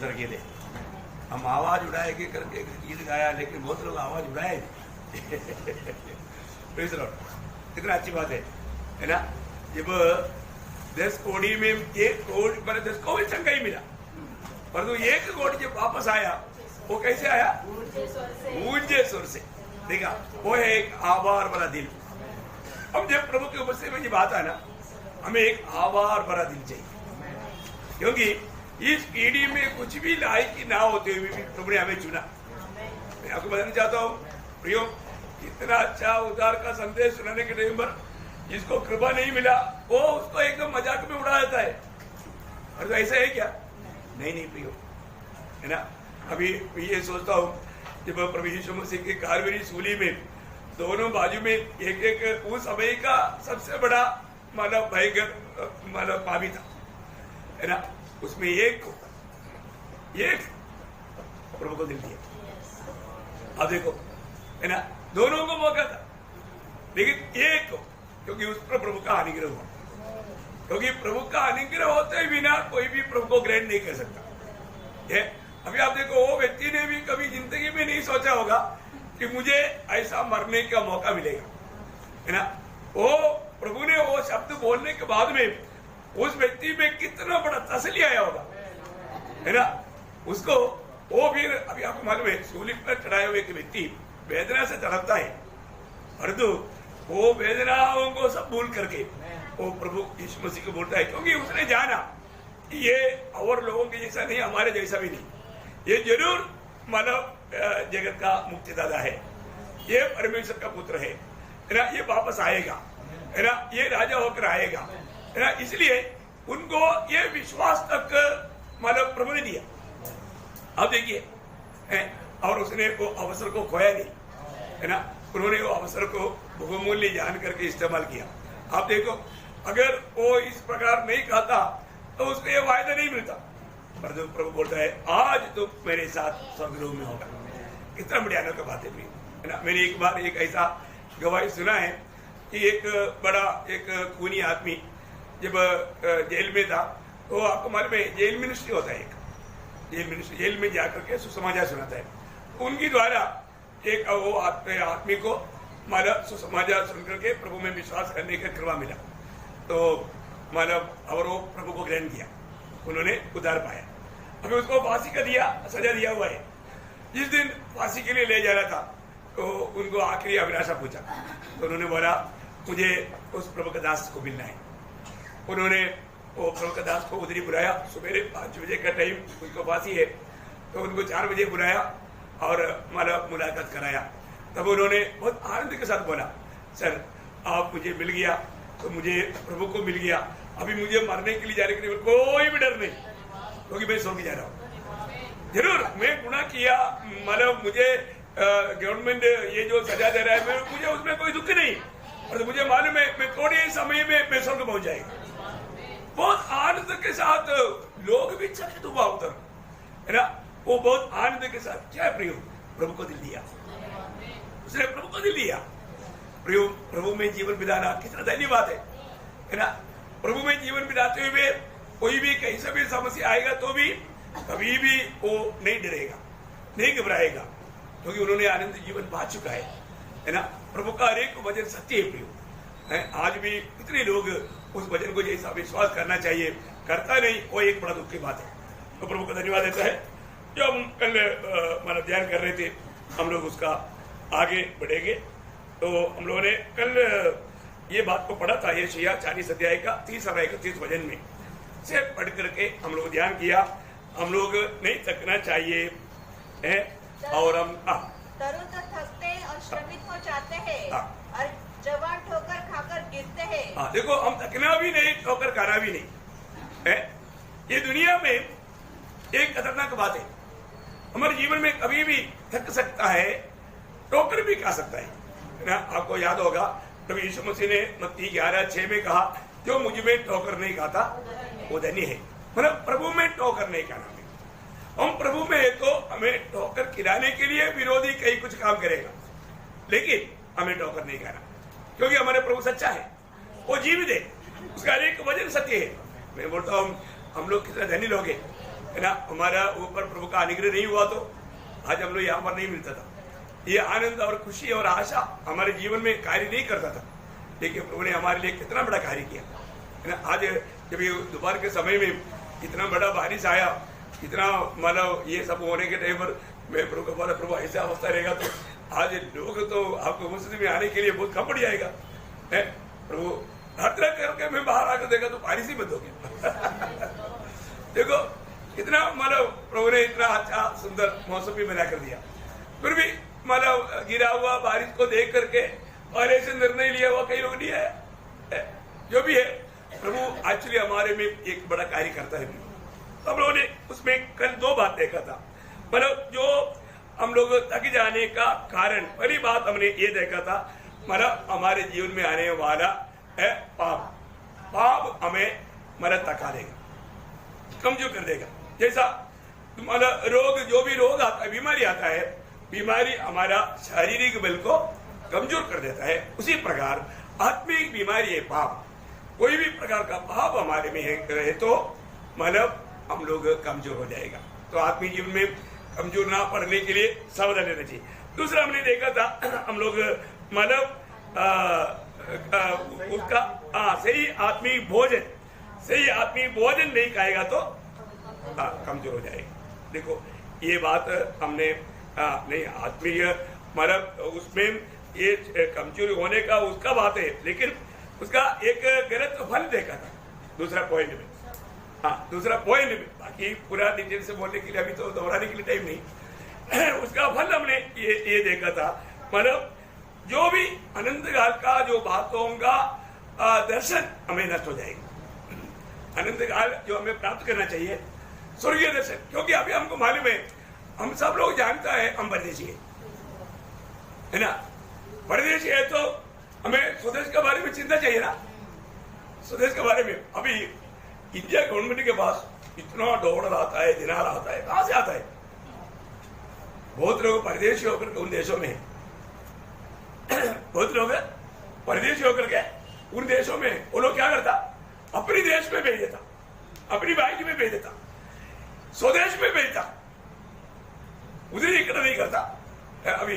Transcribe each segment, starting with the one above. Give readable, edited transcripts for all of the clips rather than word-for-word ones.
उतर के थे। हम आवाज उड़ाएंगे करके गीत गाया, लेकिन बहुत लोग आवाज उड़ाए कितना अच्छी बात है ना। जब 10 कोड़ी में एक कोड़ी, मतलब 10 को भी चंगा ही मिला, परंतु एक कोड़ी जब वापस आया वो कैसे आया? ऊंचे स्वर से। देखा, वो है एक आभार भरा दिल। अब जब प्रभु के उपस्थिति में ये बात है ना, हमें एक आभार भरा दिल चाहिए, क्योंकि इस पीढ़ी में कुछ भी लायक ना होते हुए भी प्रभु ने हमें चुना। मैं आपको बताना चाहता हूँ प्रियो, इतना अच्छा उद्धार का संदेश सुनाने के टाइम पर जिसको कृपा नहीं मिला वो उसको एकदम मजाक में उड़ा देता है। और तो ऐसा है क्या? नहीं प्रियो, है ना। अभी ये सोचता हूँ, जब प्रभु यीशु मसीह की कालवरी सूली में दोनों बाजू में एक एक उस समय का सबसे बड़ा मानव भयंकर मानव पापी था, है ना। उसमें एक प्रभु को दिल दिया। अब देखो, है ना, दोनों को मौका था, लेकिन एक को, क्योंकि उस पर प्रभु का अनुग्रह हुआ। क्योंकि प्रभु का अनुग्रह होते बिना कोई भी प्रभु को ग्रहण नहीं कर सकता। ये अभी आप देखो, वो व्यक्ति ने भी कभी जिंदगी में नहीं सोचा होगा कि मुझे ऐसा मरने का मौका मिलेगा, है ना। वो प्रभु ने वो शब्द बोलने के बाद में उस व्यक्ति में कितना बड़ा तसल्ली आया होगा, है ना। उसको वो भी, अभी आपको मालूम है, सूली पर चढ़ाए हुए व्यक्ति वेदना से तड़पता है, परंतु वो वेदनाओं को सब भूल करके वो प्रभु यीशु मसीह को बोलता है, क्योंकि उसने जाना कि ये और लोगों के जैसा नहीं, हमारे जैसा भी नहीं, ये जरूर मानव जगत का मुक्तिदाता है, ये परमेश्वर का पुत्र है ना, ये वापस आएगा, है ना, ये राजा होकर आएगा, है ना। इसलिए उनको ये विश्वास तक मानव प्रभु ने दिया। अब देखिए, और उसने वो अवसर को खोया नहीं, है ना। उन्होंने वो अवसर को बहुमूल्य जान करके इस्तेमाल किया। आप देखो, अगर वो इस प्रकार नहीं खाता तो उसको ये वायदा नहीं मिलता, पर जो प्रभु बोलता है, आज तो मेरे साथ स्वर्गलोक में होगा। कितना बढ़िया अनोखा बात है ना। मैंने एक बार एक ऐसा गवाही सुना है कि एक बड़ा एक खूनी आदमी जब जेल में था, तो आपको मालूम है जेल मिनिस्ट्री होता है, एक जेल में जाकर के सुसमाचार सुनाता है। उनकी द्वारा एक वो आदमी को मानव सुसमाचार सुन करके प्रभु में विश्वास करने का कृपा मिला, तो मानव और वो प्रभु को ग्रहण किया, उन्होंने उद्धार पाया। अभी उसको फांसी का सजा दिया हुआ है। जिस दिन फांसी के लिए ले जा रहा था, तो उनको आखिरी अभिलाषा पूछा, तो उन्होंने बोला, मुझे उस प्रभु का दास को मिलना है। उन्होंने वो प्रभु का दास को उधर ही बुलाया, सवेरे 5 बजे का टाइम, उनको फांसी है, तो उनको 4 बजे बुलाया और मानव मुलाकात कराया। तब उन्होंने बहुत आनंद के साथ बोला, सर आप मुझे मिल गया, तो मुझे प्रभु को मिल गया, अभी मुझे मरने के लिए जाने के लिए कोई भी डर नहीं, क्योंकि मैं स्वर्ग जा रहा हूँ। जरूर मैं गुनाह किया, मतलब मुझे गवर्नमेंट ये जो सजा दे रहा है, मुझे उसमें कोई दुख नहीं, और मुझे मालूम है मैं थोड़े ही समय में मैं स्वर्ग पहुंच जाएगा। बहुत आनंद के साथ लोग भी चकित हुआ उधर, है ना। वो बहुत आनंद के साथ, क्या प्रियो, प्रभु को दिल दिया, उसने प्रभु को दिल दिया। प्रियो, प्रभु में जीवन बिताना कितना धन्यवाद है ना। प्रभु में जीवन बिताते हुए कोई भी कहीं से भी समस्या आएगा तो भी कभी भी वो नहीं डरेगा, नहीं घबराएगा, क्योंकि उन्होंने आनंद जीवन पा चुका है ना। प्रभु का हर एक वचन सत्य है प्रियो। आज भी कितने लोग उस वचन को जैसा विश्वास करना चाहिए करता नहीं, वो एक बड़ा दुख की बात है। तो प्रभु का धन्यवाद देता है। जो हम कल मतलब ध्यान कर रहे थे, हम लोग उसका आगे बढ़ेंगे। तो हम लोगों ने कल ये बात को पढ़ा था, ये यशायाह 40 अध्याय का 30 और 31 वचन में से पढ़ करके हम लोग ध्यान किया। हम लोग नहीं थकना चाहिए है, और हम तरुण तो थकते और श्रमित हो जाते हैं, और जवान ठोकर खाकर गिरते हैं। देखो, हम थकना भी नहीं, ठोकर खाना भी नहीं है। ये दुनिया में एक खतरनाक बात है, हमारे जीवन में कभी भी थक सकता है, ठोकर भी खा सकता है ना। आपको याद होगा, प्रभु यीशु मसीह ने मत्ती 11:6 में कहा, जो मुझ में ठोकर नहीं खाता वो धन्य है। मतलब प्रभु में ठोकर नहीं खाना। हम प्रभु में है तो हमें ठोकर खिलाने के लिए विरोधी कई कुछ काम करेगा, लेकिन हमें ठोकर नहीं खाना, क्योंकि हमारे प्रभु सच्चा है, वो जीवित है, उसका एक वचन सत्य है। मैं बोलता हूँ, हम लोग कितने धनी लोग हैं, है ना, हमारा ऊपर प्रभु का अनुग्रह नहीं हुआ तो आज हम लोग यहाँ पर नहीं मिलता था। ये आनंद और खुशी और आशा हमारे जीवन में कार्य नहीं करता था, लेकिन प्रभु ने हमारे लिए कितना बड़ा कार्य किया है ना। आज जब ये दोपहर के समय में इतना बड़ा बारिश आया, इतना मतलब ये सब होने के टाइम पर मैं प्रभु को बोला, प्रभु ऐसा अवस्था रहेगा तो आज लोग तो आपको मस्जिद में आने के लिए बहुत कम पड़ जाएगा है। प्रभु हर तरह करके मैं बाहर आकर देखा तो बारिश ही बंद हो गया। देखो इतना मतलब प्रभु ने इतना अच्छा सुंदर मौसम भी बना कर दिया, फिर भी मतलब गिरा हुआ बारिश को देख करके और ऐसे निर्णय लिया हुआ कई लोग नहीं है। जो भी है प्रभु एक्चुअली हमारे में एक बड़ा कार्य करता है। हम लोगों ने उसमें कल दो बात देखा था, मतलब जो हम लोग थक जाने का कारण, पहली बात हमने ये देखा था मतलब हमारे जीवन में आने वाला है पाप। पाप हमें मतलब थका देगा, कमजोर कर देगा। जैसा मतलब रोग, जो भी रोग आता है, बीमारी आता है, बीमारी हमारा शारीरिक बल को कमजोर कर देता है, उसी प्रकार आत्मिक बीमारी है पाप। कोई भी प्रकार का पाप हमारे में है तो मतलब हम लोग कमजोर हो जाएगा। तो आत्मिक जीवन में कमजोर ना पड़ने के लिए सावधान रहना चाहिए। दूसरा हमने देखा था हम लोग मतलब उसका सही आत्मिक भोजन नहीं खाएगा तो कमजोर हो जाएगा। देखो ये बात हमने नहीं आत्मीय मतलब उसमें ये कमजोरी होने का उसका बात है, लेकिन उसका एक गलत फल देखा था दूसरा पॉइंट में। दूसरा पॉइंट में, बाकी पूरा डिटेल से बोलने के लिए अभी तो दोहराने के लिए टाइम नहीं। उसका फल हमने ये देखा था मतलब जो भी अनंत काल का जो बातों का दर्शन हमें नष्ट हो जाएगा। अनंत काल जो हमें प्राप्त करना चाहिए स्वर्गीय दर्शन, क्योंकि अभी हमको मालूम है, हम सब लोग जानता है हम परदेशी है ना। परदेशी है तो हमें स्वदेश के बारे में चिंता चाहिए ना। स्वदेश के बारे में अभी इंडिया गवर्नमेंट के पास इतना डॉलर आता है, दिनार आता है, कहां से आता है? बहुत लोग परदेशी होकर उन देशों में बहुत लोग परदेशी होकर के उन देशों में वो लोग क्या करता, अपने देश में भेज देता, अपनी बाइक में भेज देता, स्वदेश में भेजता, उधर इकट्ठा नहीं करता। अभी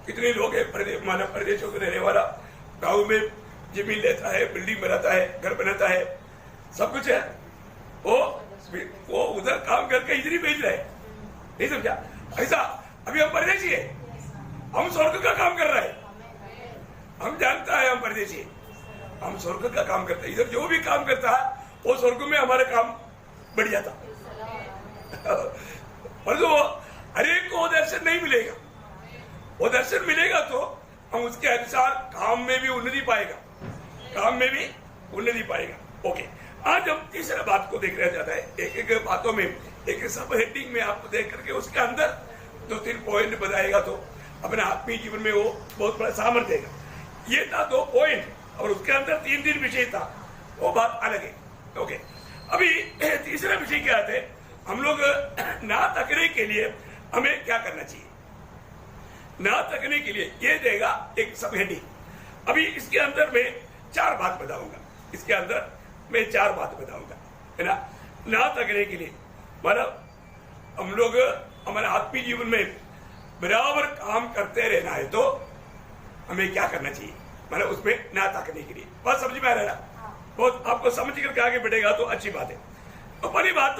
कितने लोग हैं मानव प्रदेशों के रहने वाला, गांव में जमीन लेता है, बिल्डिंग बनाता है, घर बनाता है, सब कुछ है, वो उधर काम करके इधर ही भेज रहे हैं। नहीं समझा? ऐसा अभी हम परदेशी है, हम स्वर्ग का काम कर रहे हैं। हम जानता है हम परदेशी, हम स्वर्ग का काम करते हैं। इधर जो भी काम करता है वो स्वर्ग में हमारा काम बढ़ जाता। पर जो हर एक को दर्शन नहीं मिलेगा, वो दर्शन मिलेगा तो हम उसके अनुसार काम में भी उन्नति पाएगा, काम में भी उन्नति पाएगा। ओके, आज हम तीसरे बात को देख रहे जाता है, एक एक बातों में, एक सब हेडिंग में आपको देख करके उसके अंदर 2-3 पॉइंट बताएगा तो अपने आत्मीय जीवन में वो बहुत बड़ा सामर्थ्य देगा। ये था 2 पॉइंट और उसके अंदर 3 विषय था, वो बात अलग है। ओके, अभी तीसरा विषय क्या है, हम लोग ना तकने के लिए हमें क्या करना चाहिए। ना तकने के लिए ये देगा एक सब हेडिंग। अभी इसके अंदर मैं 4 बात बताऊंगा, इसके अंदर मैं 4 बात बताऊंगा, है ना। ना तकने के लिए मतलब हम लोग हमारे आत्मीय जीवन में बराबर काम करते रहना है तो हमें क्या करना चाहिए, मतलब उसमें ना ताकने के लिए। बात समझ में आ रहा है? बहुत आपको समझ करके आगे बढ़ेगा तो अच्छी बात है। तो पहली बात,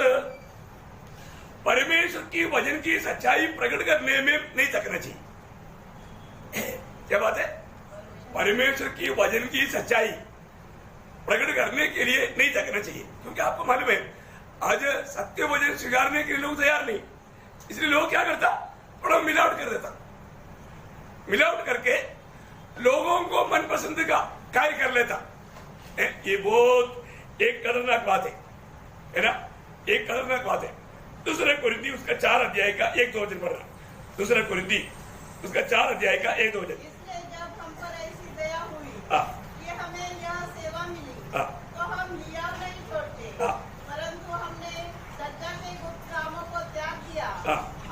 परमेश्वर की वचन की सच्चाई प्रकट करने में नहीं तकना चाहिए। क्या बात है? परमेश्वर की वचन की सच्चाई प्रकट करने के लिए नहीं तकना चाहिए, क्योंकि आपको मालूम है आज सत्य वचन स्वीकारने के लिए लोग तैयार नहीं, इसलिए लोग क्या करता, थोड़ा मिलावट कर देता, मिलावट करके लोगों को मनपसंद का कार्य कर लेता। ये बहुत एक खतरनाक बात है ना, एक खतरनाक बात है। दूसरे कुरिन्ती उसका 4 अध्याय का 1-2 वचन पढ़ रहा, दूसरा कुरिन्ती उसका 4 अध्याय का 1-2 वचन। इसलिए जब हम पर ऐसी दया हुई कि हमें यह सेवा मिली, तो हम लिया नहीं छोड़ते, परंतु हमने सज्जा के गुप्त कामों को त्याग दिया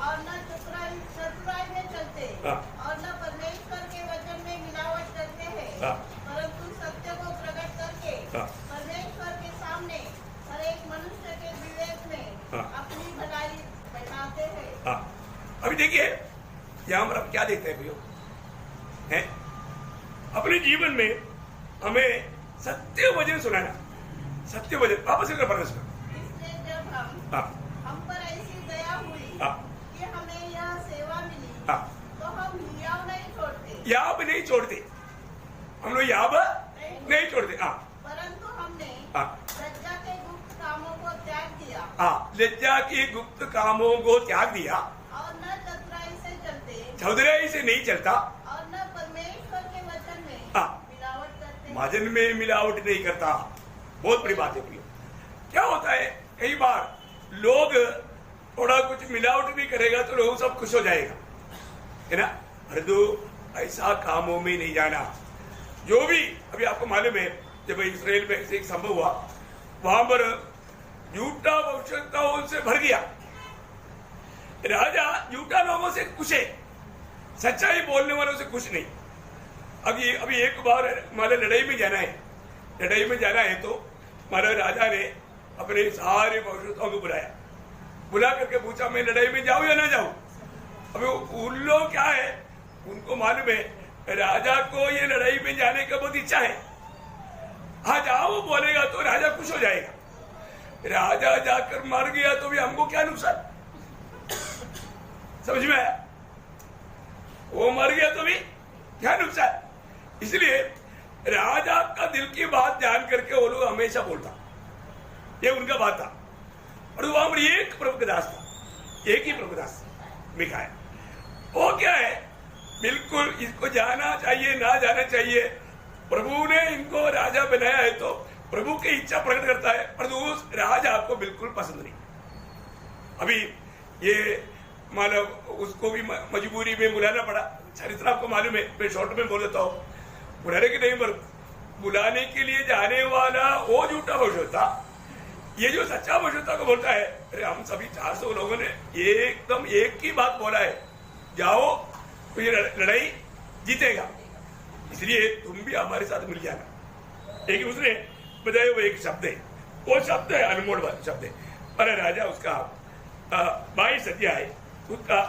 और न चतुराई में चलते और न परमेश्वर के वचन में मिलावट करते हैं, परंतु सत्य को प्रकट करके परमेश्वर के सामने हर एक मनुष्य के विवेक में अपनी अभी देखिए यहां पर आप क्या देखते हैं भैया, है अपने जीवन में हमें सत्य वचन सुनाना, सत्य वचन वापस एक बार सुना। इसलिए जब हम पर ऐसी दया हुई कि हमें यह सेवा मिली, तो हम हियाव नहीं छोड़ते, याब नहीं छोड़ते, हम लोग याब नहीं छोड़ते, परंतु हमने लज्जा के गुप्त कामों को त्याग दिया, लज्जा के गुप्त कामों को त्याग दिया, और न चतुराई से चलते, चौधराई से नहीं चलता, और न परमेश्वर के वचन में मिलावट करते, वचन में मिलावट नहीं करता। बहुत बड़ी बात है भैया। क्या होता है कई बार लोग थोड़ा कुछ मिलावट भी करेगा तो लोग सब खुश हो जाएगा, है ना, परंतु ऐसा कामों में नहीं जाना। जो भी अभी आपको मालूम है जब इस्राएल में एक संभव हुआ, वहां पर झूठा भविष्यवक्ताओं से भर गया, राजा झूठा लोगों से खुश है, सच्चाई बोलने वालों से खुश नहीं। अभी एक बार हमारे लड़ाई में जाना है, लड़ाई में जाना है तो हमारे राजा ने अपने सारे भविष्यवक्ताओं को बुलाया, बुला करके पूछा मैं लड़ाई में जाऊं या ना जाऊं। अभी उन लोग क्या है, उनको मालूम है राजा को ये लड़ाई में जाने का बहुत इच्छा है, हाँ जाओ बोलेगा तो राजा खुश हो जाएगा, राजा जाकर मर गया तो भी हमको क्या नुकसान, समझ में आया, वो मर गया तो भी क्या नुकसान। इसलिए राजा का दिल की बात जान करके वो लोग हमेशा बोलता, ये उनका बात था। और वहां पर एक प्रभु का दास था, एक ही प्रभु दास मिकाया, वो क्या है बिल्कुल इसको जाना चाहिए ना जाना चाहिए, प्रभु ने इनको राजा बनाया है तो प्रभु की इच्छा प्रकट करता है, पर उस राजा को बिल्कुल पसंद नहीं। अभी ये मानव उसको भी मजबूरी में बुलाना पड़ा, चरित्र आपको मालूम है, मैं शॉर्ट में बोल देता हूँ, बुलाने के नहीं पर बुलाने के लिए जाने वाला वो झूठा भविष्यवक्ता, ये जो सच्चा भविष्यवक्ता को बोलता है अरे हम सभी 400 लोगों ने एकदम एक ही बात बोला है, जाओ तो ये लड़ाई जीतेगा, इसलिए तुम भी हमारे साथ मिल जाना। लेकिन उसने बताया वो एक शब्द है, वो शब्द है अनमोल शब्द है, पर राजा उसका 22 अध्याय उसका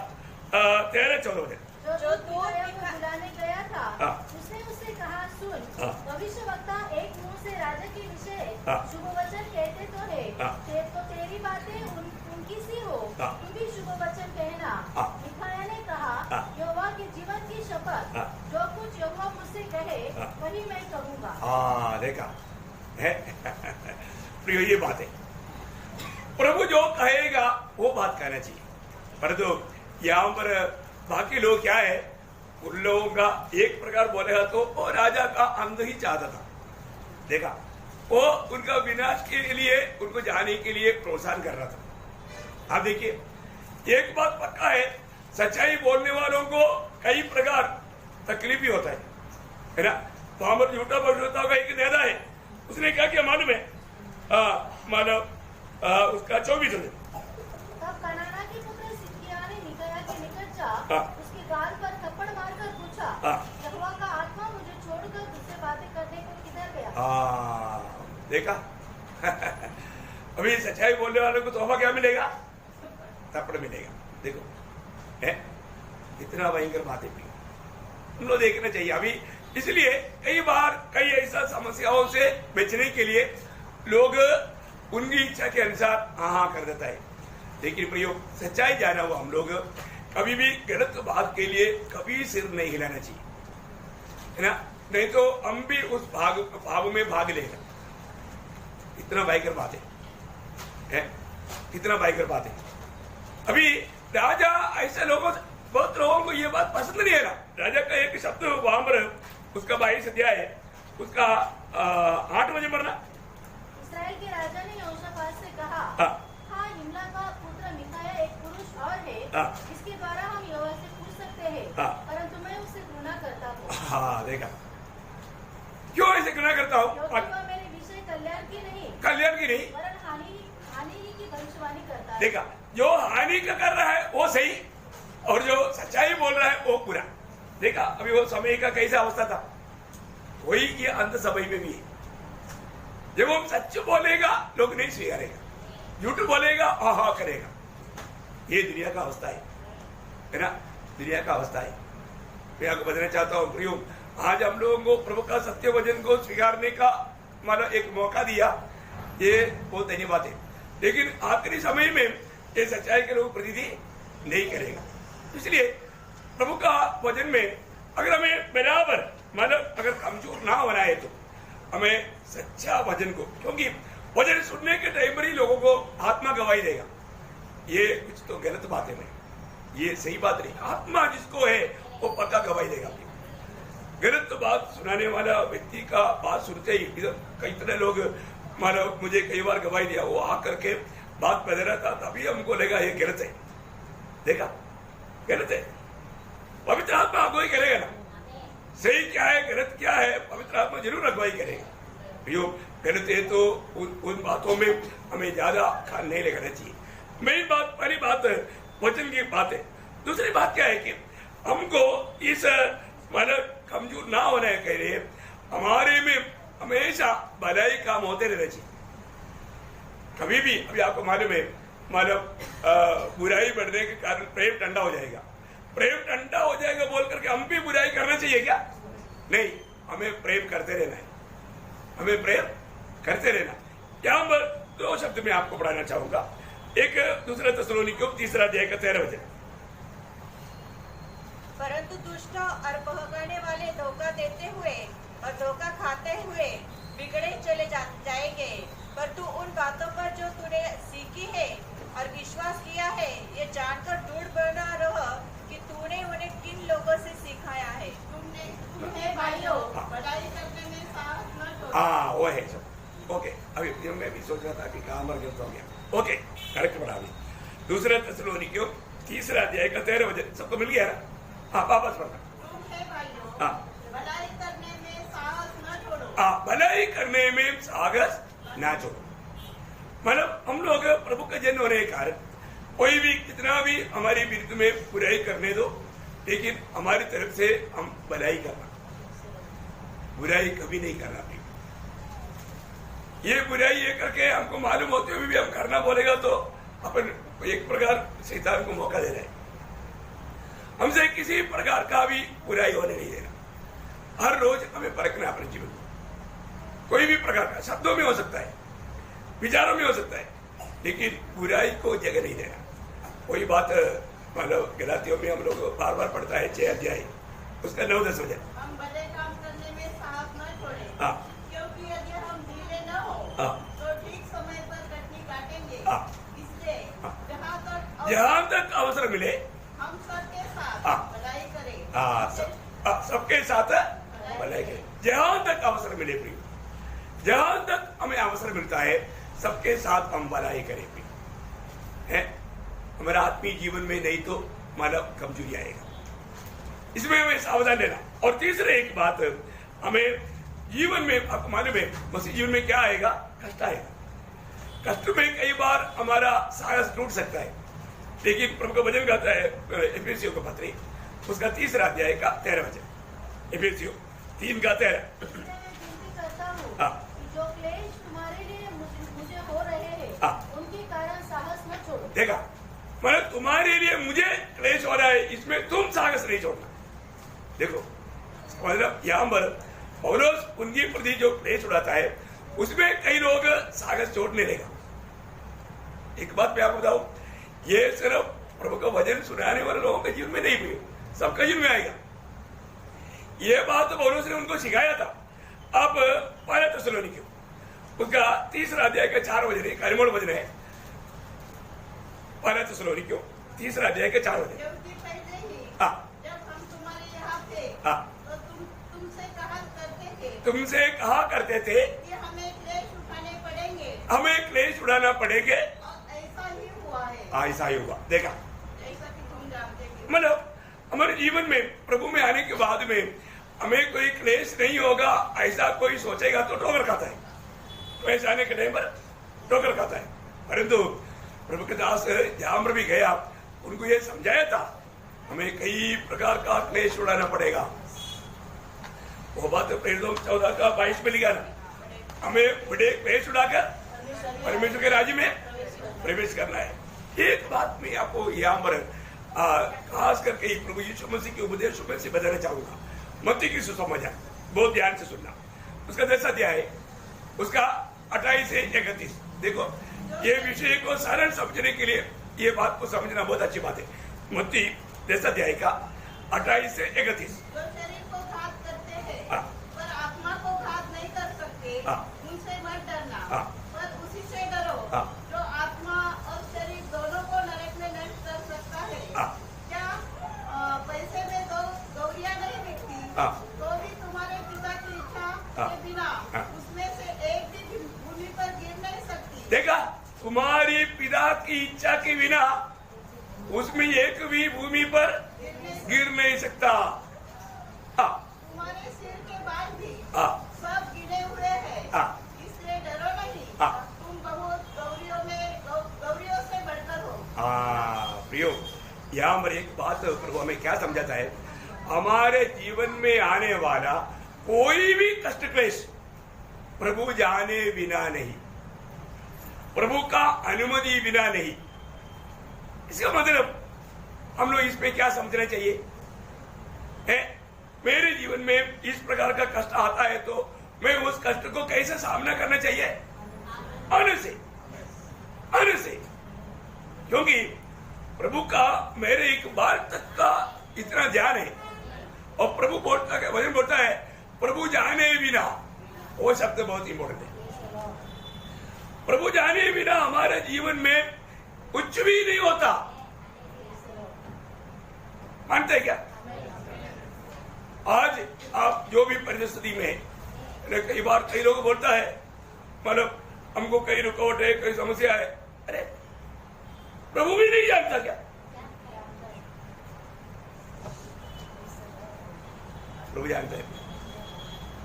13-14 है। जो बुलाने गया था उसने उससे कहा सुन, भविष्यवक्ता एक मुंह से राजा के विषय शुभ वचन कहते तो है, तो तेरी बातें उनकी सी हो, तू भी शुभ वचन कहना। मिकाया ने कहा यहोवा के जीवन की शपथ, जो कुछ यहोवा मुझसे कहे वही मैं कहूँगा। देखा है प्रिय, ये बात है, प्रभु जो कहेगा वो बात कहना चाहिए, परंतु यहाँ पर बाकी लोग क्या है, उन लोगों का एक प्रकार बोलेगा तो वो राजा का अंत ही चाहता था, देखा वो उनका विनाश के लिए उनको जाने के लिए प्रोत्साहन कर रहा था। आप देखिए एक बात पक्का है, सच्चाई बोलने वालों को कई प्रकार तकलीफ भी होता है ना। तो हमारे झूठा भविष्यवक्ता का एक नेता है, उसने क्या किया मालूम है, मानव उसका 24 है, तब कनाना के पुत्र सिदकिय्याह ने मिकाया के निकट जा उसके गाल पर थप्पड़ मारकर पूछा, यहोवा का आत्मा मुझे छोड़कर दूसरे बातें करने को किधर गया। देखा अभी सच्चाई बोलने वालों को तोहफा क्या मिलेगा, थप्पड़ मिलेगा। देखो है इतना भयंकर बातें भी उन लोग देखना चाहिए। अभी इसलिए कई बार कई ऐसा समस्याओं से बचने के लिए लोग उनकी इच्छा के अनुसार हाँ कर देता है, लेकिन प्रयोग सच्चाई जाना हुआ हम लोग कभी भी गलत बात के लिए कभी सिर नहीं हिलाना चाहिए, है ना, नहीं तो हम भी उस भाव में भाग लेगा। इतना भयंकर बात है, कितना भयंकर बात है। अभी राजा ऐसे लोगों से, बहुत लोगों को ये बात पसंद नहीं है ना। राजा का एक शब्द वहां पर उसका 22 अध्याय है, उसका 8 बजे पढ़ना। इस्राएल के राजा ने यहोशापात से कहा, हाँ हिमला का पुत्र मिकाया एक पुरुष और है, इसके द्वारा हम यहोवा से पूछ सकते हैं, परंतु मैं उससे घृणा करता हूँ। हाँ देखा, क्यों ऐसे घृणा करता हूँ, मेरे विषय कल्याण की नहीं वरन हानि की भविष्यवाणी करता है। देखा, जो हानि का कर रहा है वो सही, और जो सच्चाई बोल रहा है वो पूरा। देखा अभी वो समय का कैसा अवस्था था, वही ये अंत समय में भी है। जब वो सच बोलेगा लोग नहीं स्वीकारेगा, झूठ बोलेगा हाँ करेगा। ये दुनिया का अवस्था है। है ना, दुनिया का अवस्था है। मैं आपको बताना चाहता हूँ प्रियो, आज हम लोगों को प्रभु का सत्य वचन को स्वीकारने का मतलब एक मौका दिया, ये बहुत धन्यवाद है। लेकिन आखिरी समय में ये सच्चाई के लोग प्रतिनिधि नहीं करेगा। इसलिए प्रभु का वचन में अगर हमें बराबर मतलब अगर कमजोर ना होना है तो हमें सच्चा वचन को, क्योंकि वचन सुनने के टाइम पर ही लोगों को आत्मा गवाही देगा। ये कुछ तो गलत बात है भाई, ये सही बात नहीं। आत्मा जिसको है वो पक्का गवाही देगा। गलत बात सुनाने वाला व्यक्ति का बात सुनते ही कई तरह लोग मतलब मुझे कई बार गवाही दिया, वो आकर के बात बदल रहा था, तभी हमको लगा ये गलत है। देखा गलत है, पवित्र आत्मा अगुवाई करेगा ना, सही क्या है गलत क्या है, पवित्र आत्मा जरूर अगुवाई करेगा। यो गलत है तो उन बातों में हमें ज्यादा खान नहीं लगाना चाहिए। मेन बात, पहली बात वचन की बात है। दूसरी बात क्या है कि हमको इस मतलब कमजोर ना होने के लिए हमारे में हमेशा भलाई काम होते रहना चाहिए। कभी भी अभी आपको मालूम है मतलब बुराई बढ़ने के कारण प्रेम ठंडा हो जाएगा, प्रेम ठंडा हो जाएगा बोल करके हम भी बुराई करना चाहिए क्या? नहीं, हमें प्रेम करते रहना है, हमें प्रेम करते रहना। यहाँ पर दो शब्द में आपको पढ़ाना चाहूंगा। एक दूसरा थिस्सलुनीकियों 3 अध्याय का 13 वचन। परंतु दुष्ट और बहकाने वाले धोखा देते हुए और धोखा खाते हुए बिगड़े चले जाएंगे। पर तू उन बातों पर जो तूने सीखी है और विश्वास किया है, ये जानकर दृढ़ बना रह कि तूने उन्हें किन लोगों से सिखाया है। तुम्हें भाइयों बड़ाई करने में साहस न छोड़ो। हाँ वो है सब ओके। अभी मैं भी सोच रहा था कि कहाँ मर गया हो गया। ओके करेक्ट पढ़ा। दूसरा थिस्सलुनीकियों 3 अध्याय का 13 वचन सबको मिल गया ना? हाँ वापस पढ़ना। तुम्हें भाइयों हाँ भलाई करने में साहस न छोड़ो। हाँ भलाई करने में साहस ना छोड़ो। मतलब हम लोग प्रभु के जन होने के कारण कोई भी कितना भी हमारी विरुद्ध में बुराई करने दो, लेकिन हमारी तरफ से हम भलाई करना, बुराई कभी नहीं करना। ये बुराई ये करके हमको मालूम होते हुए भी हम करना बोलेगा तो अपन एक प्रकार शैतान को मौका दे रहे हैं। हमसे किसी प्रकार का भी बुराई होने नहीं देना। हर रोज हमें परखना अपने जीवन में, कोई भी प्रकार का, शब्दों में हो सकता है, विचारों में हो सकता है, लेकिन बुराई को जगह नहीं देना। कोई बात मतलब गलातियों में हम लोग बार बार पढ़ता है 6 अध्याय उसका 9-10 वचन। हम भले काम करने में साहस न छोड़े, हाँ क्योंकि यदि हम ढीले न हो हाँ तो ठीक समय पर कटनी काटेंगे। हाँ इसलिए हाँ। जहाँ तक अवसर मिले हम सबके साथ हाँ। भलाई करें। हाँ सबके साथ भलाई करें। जहां तक अवसर मिले प्रिय, जहां तक हमें अवसर मिलता है सबके साथ हम भलाई करें प्रिय। है हमारा आत्मीय जीवन में, नहीं तो मानव कमजोरी आएगा। इसमें हमें सावधान रहना। और तीसरे एक बात, हमें जीवन में आपको मालूम है मसीह जीवन में क्या आएगा? कष्ट आएगा। कष्ट में कई बार हमारा साहस टूट सकता है, लेकिन प्रभु का वचन कहता है एफेसियों का पत्री उसका 3 अध्याय का 13 वचन। एफेसियों 3 का 13। हाँ जो क्लेश तुम्हारे लिए मुझे हो रहे हैं, हाँ। उनके कारण साहस न छोड़ो। देखा, मतलब तुम्हारे लिए मुझे क्लेश हो रहा है, इसमें तुम साहस नहीं छोड़ना। देखो मतलब यहाँ पर पौलुस उनकी प्रति जो क्लेश उड़ाता है उसमें कई लोग साहस छोड़ने लेगा। एक बात मैं आपको बताऊं, ये सिर्फ प्रभु का वचन सुनाने वाले लोगों के जीवन में नहीं हुई, सबका जीवन में आएगा। ये बात तो पौलुस ने उनको सिखाया था। अब पहला थिस्सलुनीकियों उसका 3 अध्याय का 4 वचन है, 13 वचन है। पहला थिस्सलुनीकियों 3 अध्याय के 4 वचन। क्योंकि पहले ही हाँ जब हम तुम्हारे यहाँ थे हाँ तो तुमसे कहा करते थे कि हमें क्लेश उठाने पड़ेंगे, हमें क्लेश उड़ाना पड़ेंगे, और ऐसा ही हुआ है, ऐसा ही हुआ। देखा, जैसा कि तुम जानते हो। मतलब हमारे जीवन में प्रभु में आने के बाद में हमें कोई क्लेश नहीं होगा ऐसा कोई सोचेगा तो ठोकर खाता है। क्लेश आने के टाइम पर ठोकर खाता है। परंतु प्रभु के दास जहां पर भी गया उनको ये समझाया था हमें कई प्रकार का क्लेश उड़ाना पड़ेगा। वो बात प्रेरितों 14 का 22 में लिखा ना, हमें बड़े क्लेश उड़ाकर परमेश्वर के राज्य में प्रवेश करना है। एक बात मैं आपको यहाँ पर खास करके प्रभु यीशु मसीह के उपदेशों में से बताना चाहूंगा। मत्ती की सुसमाचार बहुत ध्यान से सुनना। उसका 10 अध्याय उसका 28 से 31। देखो ये विषय को सरल समझने के लिए ये बात को समझना बहुत अच्छी बात है। मत्ती 10 अध्याय का 28 से 31। जो शरीर को घात करते हैं पर आत्मा को घात नहीं कर सकते, उनसे मत डरना, पर उसी से डरो जो आत्मा और शरीर दोनों को नरक में नष्ट कर सकता है। क्या पैसे में दो गौरियां नहीं बिकती, तो भी तुम्हारे पिता की इच्छा के बिना उसमें से एक भी भूमि पर गिर नहीं सकती। देखा, तुम्हारी पिता की इच्छा के बिना उसमें एक भी भूमि पर गिर नहीं सकता। तुम्हारे सिर के बाल भी सब गिने हुए हैं, इसलिए डरो नहीं, तुम बहुत गौरियों से बढ़कर हो। प्रियो, यहाँ पर एक बात प्रभु हमें क्या समझाता है, हमारे जीवन में आने वाला कोई भी कष्ट क्लेश प्रभु जाने बिना नहीं, प्रभु का अनुमति बिना नहीं। इसका मतलब हम लोग इसमें क्या समझना चाहिए है, मेरे जीवन में इस प्रकार का कष्ट आता है तो मैं उस कष्ट को कैसे सामना करना चाहिए, आनंद से। क्योंकि प्रभु का मेरे एक बार तक का इतना ध्यान है, और प्रभु बोलता है, वचन बोलता है प्रभु जाने बिना, वो शब्द बहुत इंपॉर्टेंट है। प्रभु जाने बिना हमारे जीवन में कुछ भी नहीं होता। मानते हैं क्या? आज आप जो भी परिस्थिति में, कई बार कई लोग बोलता है मतलब हमको कई रुकावट है, कई समस्या है, अरे प्रभु भी नहीं जानता क्या? प्रभु जानता है।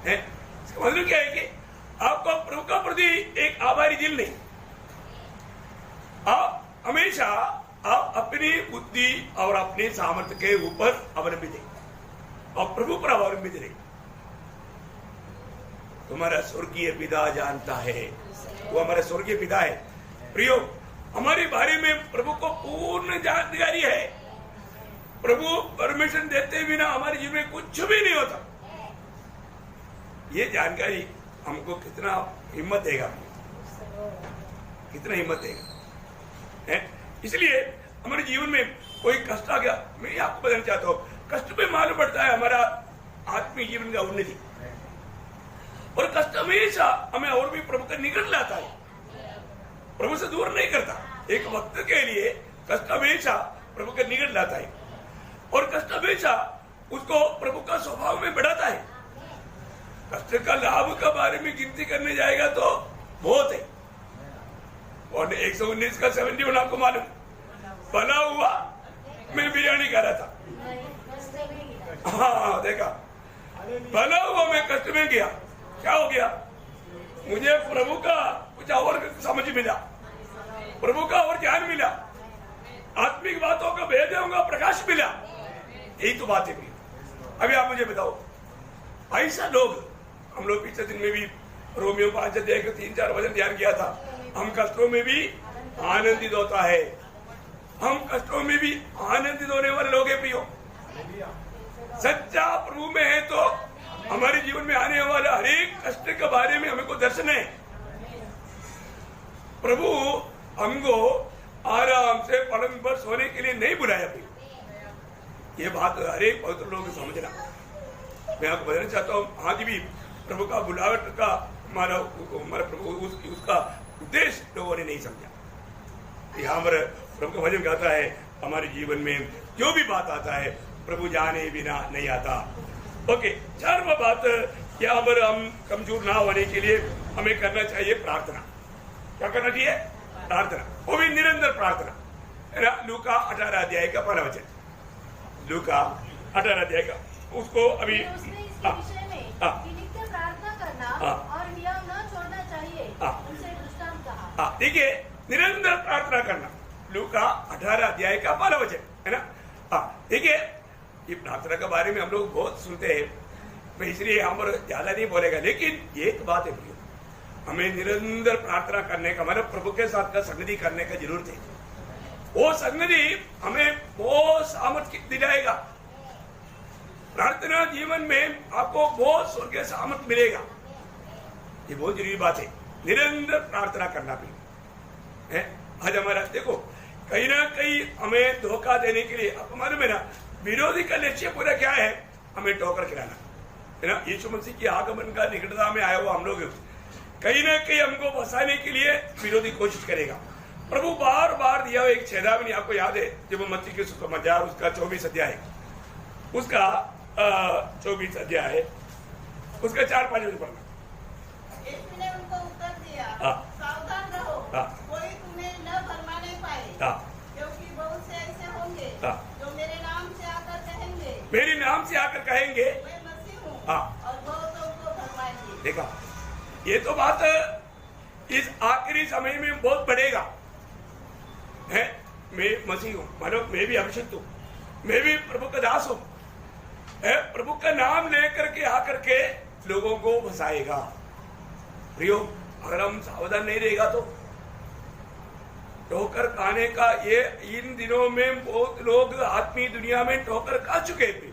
इसका मतलब क्या है कि आपको प्रभु का प्रति एक आभारी दिल नहीं, आप हमेशा आप अपनी बुद्धि और अपने सामर्थ्य के ऊपर अवलंबित है और प्रभु पर अवलंबित रहे। तुम्हारा स्वर्गीय पिता जानता है, वो हमारा स्वर्गीय पिता है। प्रियो, हमारे बारे में प्रभु को पूर्ण जानकारी है। प्रभु परमिशन देते बिना हमारे जीवन में कुछ भी नहीं होता। ये जानकारी हमको कितना हिम्मत देगा, कितना हिम्मत देगा। इसलिए हमारे जीवन में कोई कष्ट आ गया, मैं आपको बताना चाहता हूँ, कष्ट पे मालूम पड़ता है हमारा आत्मिक जीवन का उन्नति। और कष्ट हमेशा हमें और भी प्रभु का निकट लाता है, प्रभु से दूर नहीं करता। एक वक्त के लिए कष्ट हमेशा प्रभु के निकट लाता है, और कष्ट हमेशा उसको प्रभु का स्वभाव में बढ़ाता है। कष्ट का लाभ का बारे में गिनती करने जाएगा तो बहुत है। और 119 का 71 आपको मालूम, भला हुआ मैं बिरयानी खा रहा था, हाँ देखा, भला हुआ मैं कष्ट में गया। क्या हो गया? मुझे प्रभु का कुछ और समझ मिला, प्रभु का और ज्ञान मिला, आत्मिक बातों का भेद होगा, प्रकाश मिला। यही तो बात है। अभी आप मुझे बताओ, ऐसा लोग, हम लोग पिछले दिन में भी रोमियो 5 अध्याय के 3-4 वचन ध्यान किया था, हम कष्टों में भी आनंदित होता है। हम कष्टों में भी आनंदित होने वाले लोग हैं प्रियो। सच्चा प्रभु में है तो हमारे जीवन में आने वाले हर एक कष्ट के बारे में हमको दर्शन है। प्रभु हमको आराम से पलंग पर सोने के लिए नहीं बुलाया प्रियो। ये बात हर एक पवित्र लोग समझना। मैं आपको बताना चाहता हूँ, आज भी प्रभु का बुलावट का हमारा प्रभु उसका उद्देश्य लोगों ने नहीं समझा। यहाँ पर प्रभु का वचन कहता है, हमारे जीवन में जो भी बात आता है प्रभु जाने बिना नहीं आता। ओके, 4वां बात, यहाँ पर हम कमजोर ना होने के लिए हमें करना चाहिए प्रार्थना। क्या करना चाहिए? प्रार्थना, वो भी निरंतर प्रार्थना। लूका 18 अध्याय का 1 वचन, लूका 18 अध्याय का, उसको अभी प्रार्थना करना और नियम न छोड़ना चाहिए, उनसे दृष्टांत कहा। देखिए, निरंतर प्रार्थना करना, लूका 18 अध्याय का 1 वचन है ना। देखिए, ये प्रार्थना के बारे में हम लोग बहुत सुनते हैं, मैं इसलिए यहाँ पर ज्यादा नहीं बोलेगा, लेकिन एक बात है प्रियो, हमें निरंतर प्रार्थना करने का, मतलब प्रभु के साथ का संगति करने का जरूरत है। वो संगति हमें बहुत सामर्थ्य दिलाएगा। प्रार्थना जीवन में आपको बहुत स्वर्गीय सामर्थ्य मिलेगा। ये बहुत जरूरी बात है, निरंतर प्रार्थना करना भी है। आज हमारा देखो कहीं ना कहीं हमें धोखा देने के लिए, आपको मालूम है ना, विरोधी का लक्ष्य पूरा क्या है? हमें ठोकर खिलाना है ना। यीशु मसीह की आगमन का निकटता में आया हुआ हम लोग कहीं ना कहीं हमको फंसाने के लिए विरोधी कोशिश करेगा। प्रभु बार बार दिया हुआ एक चेतावनी आपको याद है, जब मत्ती के सुसमाचार उसका 24 अध्याय, उसका 24 अध्याय उसका 4-5 वचन पढ़ना। यीशु ने उनको उत्तर दिया, हाँ। सावधान रहो, हाँ। कोई तुम्हें न भरमाने पाए, हाँ। क्योंकि बहुत से ऐसे होंगे हाँ। जो मेरे नाम से आकर कहेंगे, मेरे नाम से आकर कहेंगे, मैं मसीह हूँ, हाँ। और बहुतों को भरमाएंगे। देखा, ये तो बात इस आखिरी समय में बहुत बढ़ेगा है। मैं मसीह हूँ, मानो मैं भी अभिषिक्त हूँ, मैं भी प्रभु का दास हूँ, प्रभु का नाम लेकर के आकर के लोगों को फंसाएगा। प्रियो, अगर हम सावधान नहीं रहेगा तो ठोकर खाने का ये इन दिनों में बहुत लोग आत्मीय दुनिया में ठोकर खा चुके थे,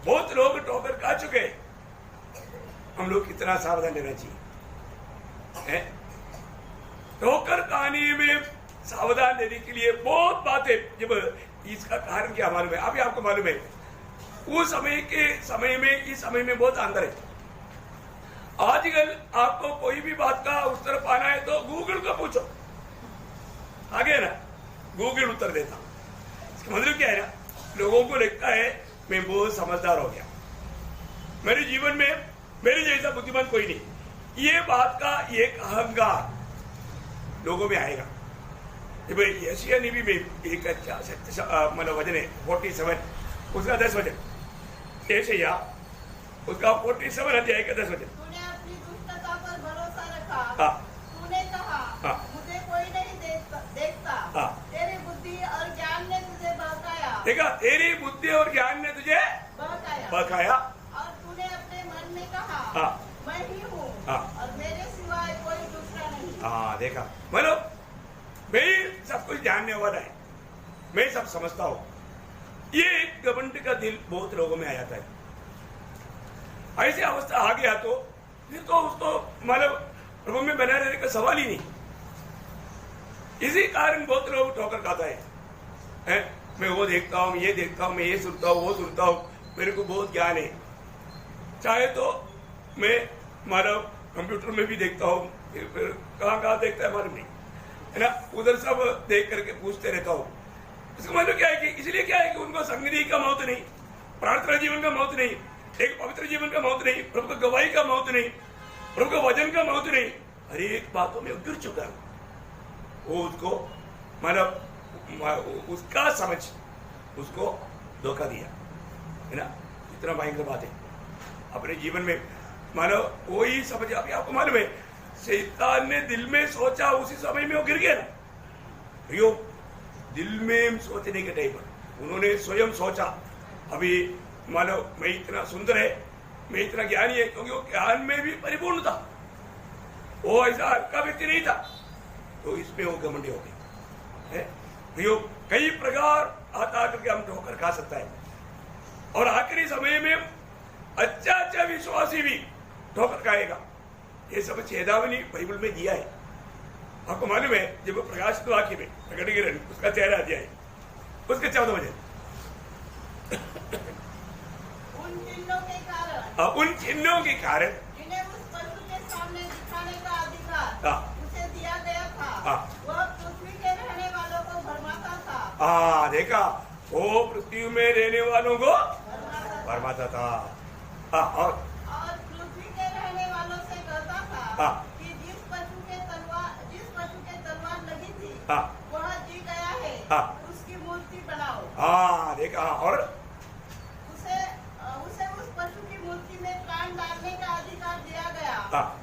बहुत लोग ठोकर खा चुके। हम लोग कितना सावधान रहना चाहिए। ठोकर खाने में सावधान रहने के लिए बहुत बातें, जब इसका कारण क्या मालूम है? अभी आपको मालूम है, उस समय के समय में इस समय में बहुत अंतर है। आजकल आपको कोई भी बात का उत्तर पाना है तो गूगल को पूछो, आगे ना गूगल उत्तर देता। इसका मतलब क्या है ना, लोगों को लगता है मैं बहुत समझदार हो गया, मेरे जीवन में मेरे जैसा बुद्धिमान कोई नहीं। ये बात का एक अहंकार लोगों में आएगा। यशायाह नबी में एक मतलब वचन है 47 उसका 10 वचन, यशायाह उसका 47 अध्याय का 10 वचन। तूने अपनी दुष्टता पर भरोसा रखा, हाँ। तूने कहा, हाँ। मुझे कोई नहीं देखता, हाँ। तेरी बुद्धि और ज्ञान ने तुझे बहकाया, देखा, तेरी बुद्धि और ज्ञान ने तुझे बहकाया। और तूने अपने मन में कहा, हाँ। मैं ही हूँ, हाँ। और मेरे सिवाय कोई दूसरा नहीं। हाँ, देखा, मतलब मैं सब कुछ जानने वाला है, मैं सब समझता हूँ। ये एक घमंड का दिल बहुत लोगों में आ जाता है। ऐसी अवस्था आ गया तो फिर तो उसको मतलब प्रभु में बना रहने का सवाल ही नहीं। इसी कारण बहुत लोग ठोकर खाता है। मैं वो देखता हूँ, ये देखता हूँ, मैं ये सुनता हूँ, वो सुनता हूँ, मेरे को बहुत ज्ञान है। चाहे तो मैं मानव कंप्यूटर में भी देखता हूँ, फिर कहाँ देखता है मालूम नहीं है ना, उधर सब देख करके पूछते रहता हूँ। इसका मतलब क्या है कि इसलिए क्या है कि उनको संगति का मौत नहीं, प्रार्थना जीवन का मौत नहीं, एक पवित्र जीवन का मौत नहीं, प्रभु का गवाही का मौत नहीं, प्रभु का वचन का मौत नहीं, हर एक बातों में गिर चुका है वो। उसको मतलब उसका समझ उसको धोखा दिया है ना। इतना भयंकर बात है अपने जीवन में। मानो कोई समझ, अभी आपको मालूम है शैतान ने दिल में सोचा, उसी समय में वो गिर गया ना। यो दिल में सोचने के टाइम पर उन्होंने स्वयं सोचा, अभी मानो मैं इतना सुंदर है, मैं इतना ज्ञानी है, क्योंकि वो ज्ञान में भी परिपूर्ण था, वो ऐसा हल्का व्यक्ति नहीं था, तो इसमें वो घमंडी हो गई है। यो कई प्रकार आता करके हम ठोकर खा सकता है, और आखिरी समय में अच्छा विश्वासी भी ठोकर खाएगा। ये सब चेतावनी बाइबल में दिया है। आपको मालूम है जब प्रकाशित वाक्य में प्रकटीकरण उसका 13 अध्याय उसके 14 वचन, उन चिन्हों के कारण जिन्हें उस पशु के सामने दिखाने का अधिकार उसे दिया गया था, वह पृथ्वी के रहने वालों को भरमाता था। देखा, वो पृथ्वी में रहने वालों को भरमाता था। और पृथ्वी के रहने वालों से कहता था कि जिस पशु के तलवार लगी थी वह जी गया है, उसकी मूर्ति बनाओ। देखा, और उसे उस पशु की मूर्ति में प्राण डालने का अधिकार दिया गया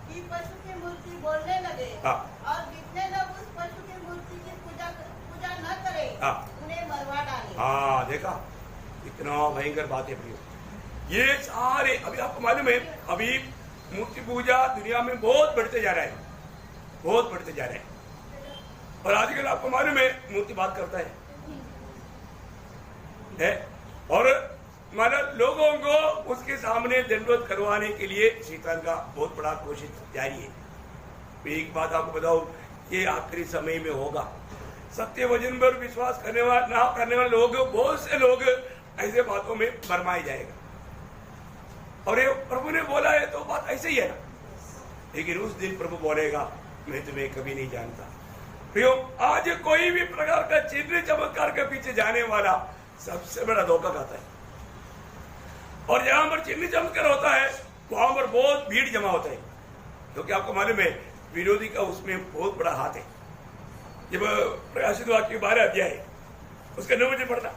कि पशु की मूर्ति बोलने लगे, और जितने लोग उस पशु की मूर्ति की पूजा न करे उन्हें मरवा डाले। देखा, इतना भयंकर बात है प्रियो। ये सारे अभी आपको मालूम है, अभी मूर्ति पूजा दुनिया में बहुत बढ़ते जा रहा है, बहुत बढ़ते जा रहा है। और आजकल आपको मालूम है मूर्ति बात करता है? और माना लोगों को उसके सामने दंडवत करवाने के लिए शैतान का बहुत बड़ा कोशिश जारी है। एक बात आपको बताओ, ये आखिरी समय में होगा। सत्य वचन पर विश्वास करने वाले ना करने वाले लोग, बहुत से लोग ऐसे बातों में भरमाए जाएगा। और ये प्रभु ने बोला है तो बात ऐसे ही है ना, लेकिन उस दिन प्रभु बोलेगा मैं तुम्हें कभी नहीं जानता। प्रियो, आज कोई भी प्रकार का चिन्ह चमत्कार के पीछे जाने वाला सबसे बड़ा धोखा खाता है। और जहां पर चिन्ह चमत्कार होता है वहां पर बहुत भीड़ जमा होता है, क्योंकि आपको मालूम है विरोधी का उसमें बहुत बड़ा हाथ है। जब प्रकाशित वाक्य 12 अध्याय उसका 9 मुझे पढ़ना।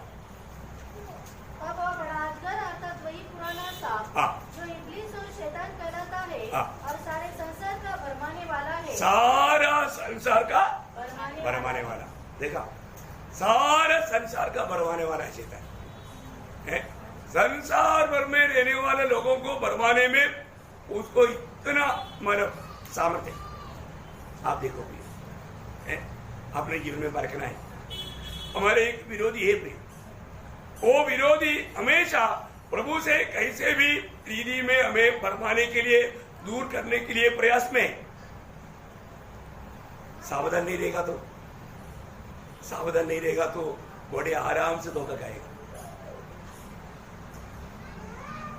अब बड़ाजगर अर्थात वही पुराना सांप जो इब्लीस और शैतान कहलाता है और सारे संसार का भरमाने वाला है। सारा संसार का भरमाने वाला, देखा, सारा संसार का भरमाने वाला है शैतान है। संसार भर में रहने वाले लोगों को भरमाने में उसको इतना मानव सामर्थ्य। आप देखो भी अपने जीवन में परखना है। हमारे एक विरोधी है प्रिय, वो विरोधी हमेशा प्रभु से कैसे भी रीति में हमें भरमाने के लिए, दूर करने के लिए प्रयास में। सावधान नहीं रहेगा तो बड़े आराम से धोखा खाएगा।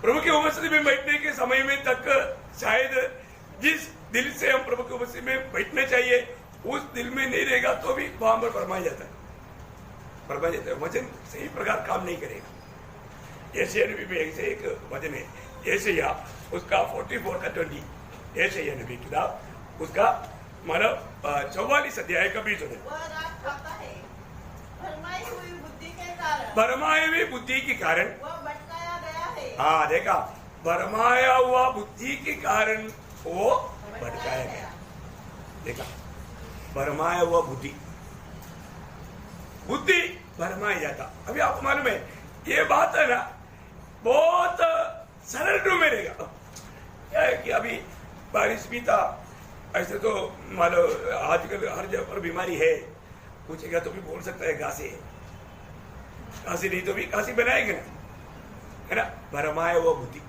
प्रभु की उपस्थिति में बैठने के समय में तक शायद जिस दिल से हम प्रभु की उपस्थिति में बैठने चाहिए उस दिल में नहीं रहेगा तो भी वहां पर फरमाया जाता है। वचन सही प्रकार काम नहीं करेगा। यशायाह नबी में ऐसे एक वचन है, यशायाह उसका 44 का 20, यशायाह नबी किताब उसका मानव 44 अध्याय का 20 वचन। भरमाई हुई बुद्धि के कारण भटकाया गया है। हाँ देखा, भरमाया हुआ बुद्धि के कारण वो भटकाया गया। देखा, भरमाया हुआ बुद्धि भरमाया जाता। अभी आपको मालूम है ये बात है ना, बहुत सरल रूप में रहेगा। क्या है कि अभी बारिश भी था, ऐसे तो मानो आजकल हर जगह पर बीमारी है, पूछेगा तो भी बोल सकता है घासी नहीं तो भी घासी बनाएंगे ना, है ना। भरमाया हुआ बुद्धि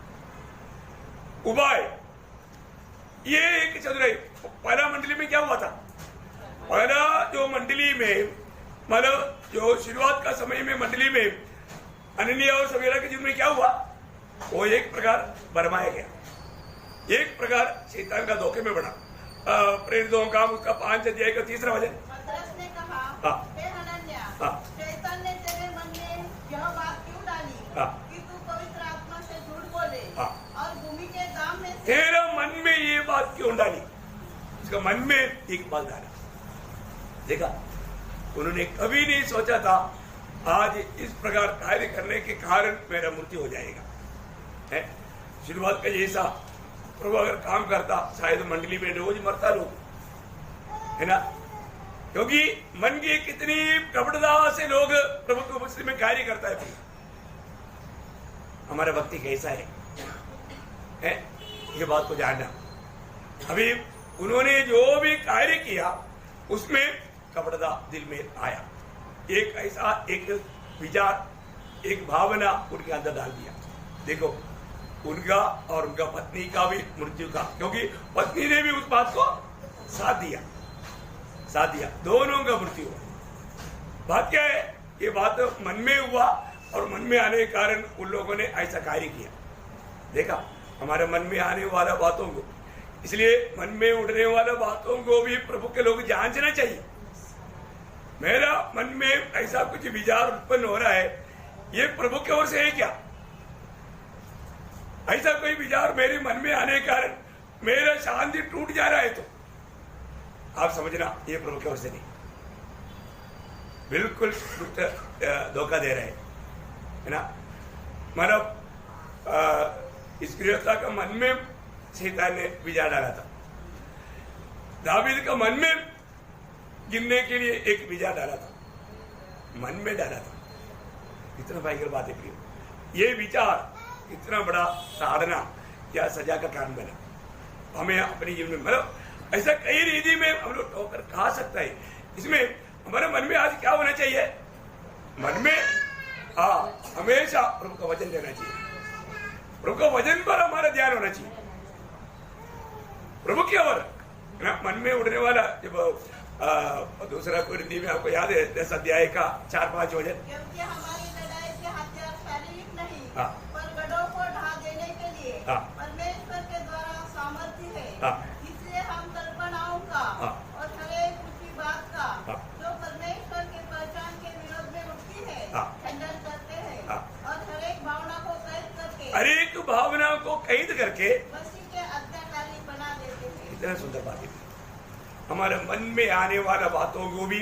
उपाय, ये एक चल रही। पहला मंडली में क्या हुआ था? पहला जो मंडली में मतलब जो शुरुआत का समय में मंडली में अननिया और सवेरा के जीवन में क्या हुआ? वो एक प्रकार भरमाया गया, एक प्रकार शैतान का धोखे में बढ़ा। प्रेरितों का उसका 5 अध्याय का 3 वचन। पतरस ने कहा, हे हनन्याह, शैतान ने तेरे मन में यह बात क्यों डाली कि तू पवित्र आत्मा से झूठ बोले और भूमि के दाम में तेरा मन में ये बात क्यों डाली? उसका मन में एक बात डाला। देखा, उन्होंने कभी नहीं सोचा था आज इस प्रकार कार्य करने के कारण मेरा मृत्यु हो जाएगा, है। शुरुआत का जैसा प्रभु अगर काम करता शायद मंडली में रोज मरता लोग, है ना, क्योंकि मन की कितनी कपटता से लोग प्रभु की उपस्थिति में कार्य करता है। हमारा भक्ति कैसा है ये बात को जानना। अभी उन्होंने जो भी कार्य किया उसमें कपटता दिल में आया, एक ऐसा एक विचार, एक भावना उनके अंदर डाल दिया। देखो, उनका और उनका पत्नी का भी मृत्यु का, क्योंकि पत्नी ने भी उस बात को साथ दिया, दोनों का मृत्यु हुआ। बात क्या है? ये बात मन में हुआ और मन में आने के कारण उन लोगों ने ऐसा कार्य किया। देखा, हमारे मन में आने वाला बातों को, इसलिए मन में उठने वाला बातों को भी प्रभु के लोग जांचना चाहिए। मेरा मन में ऐसा कुछ विचार उत्पन्न हो रहा है, ये प्रभु की ओर से है क्या? ऐसा कोई विचार मेरे मन में आने के कारण मेरा शांति टूट जा रहा है तो आप समझना ये प्रभु की ओर से नहीं, बिल्कुल धोखा दे रहे है ना। मानव इस गृहस्था का मन में शैतान ने विचार डाला था, दावीद का मन में गिनने के लिए एक विचार डाला था, मन में डाला था। इतना भयंकर बात है प्रिय, ये विचार इतना बड़ा ताड़ना या सजा का कारण बना। हमें अपने जीवन में मतलब ऐसा कई रीति में हम लोग ठोकर खा सकता है, इसमें हमारे मन में आज क्या होना चाहिए? मन में हमेशा प्रभु का वचन देना चाहिए, प्रभु का वचन पर हमारा ध्यान होना चाहिए, प्रभु की ओर मन में उड़ने वाला। जब दूसरा कुरिन्थी में आपको याद है 10 अध्याय का 4-5 वचन, क्योंकि हमारी लड़ाई के हथियार शारीरिक नहीं पर गढ़ों को ढा देने के लिए परमेश्वर के द्वारा सामर्थ्य है। इसलिए हम कल्पनाओं का और हर एक ऊंची बात का जो परमेश्वर के पहचान के विरोध में उठती है खंडन करते हैं और हर एक भावना को कैद करके, हर एक भावना को कैद करके मसीह के आज्ञाकारी बना देते हैं। इतना सुंदर बात है। हमारे मन में आने वाला बातों को भी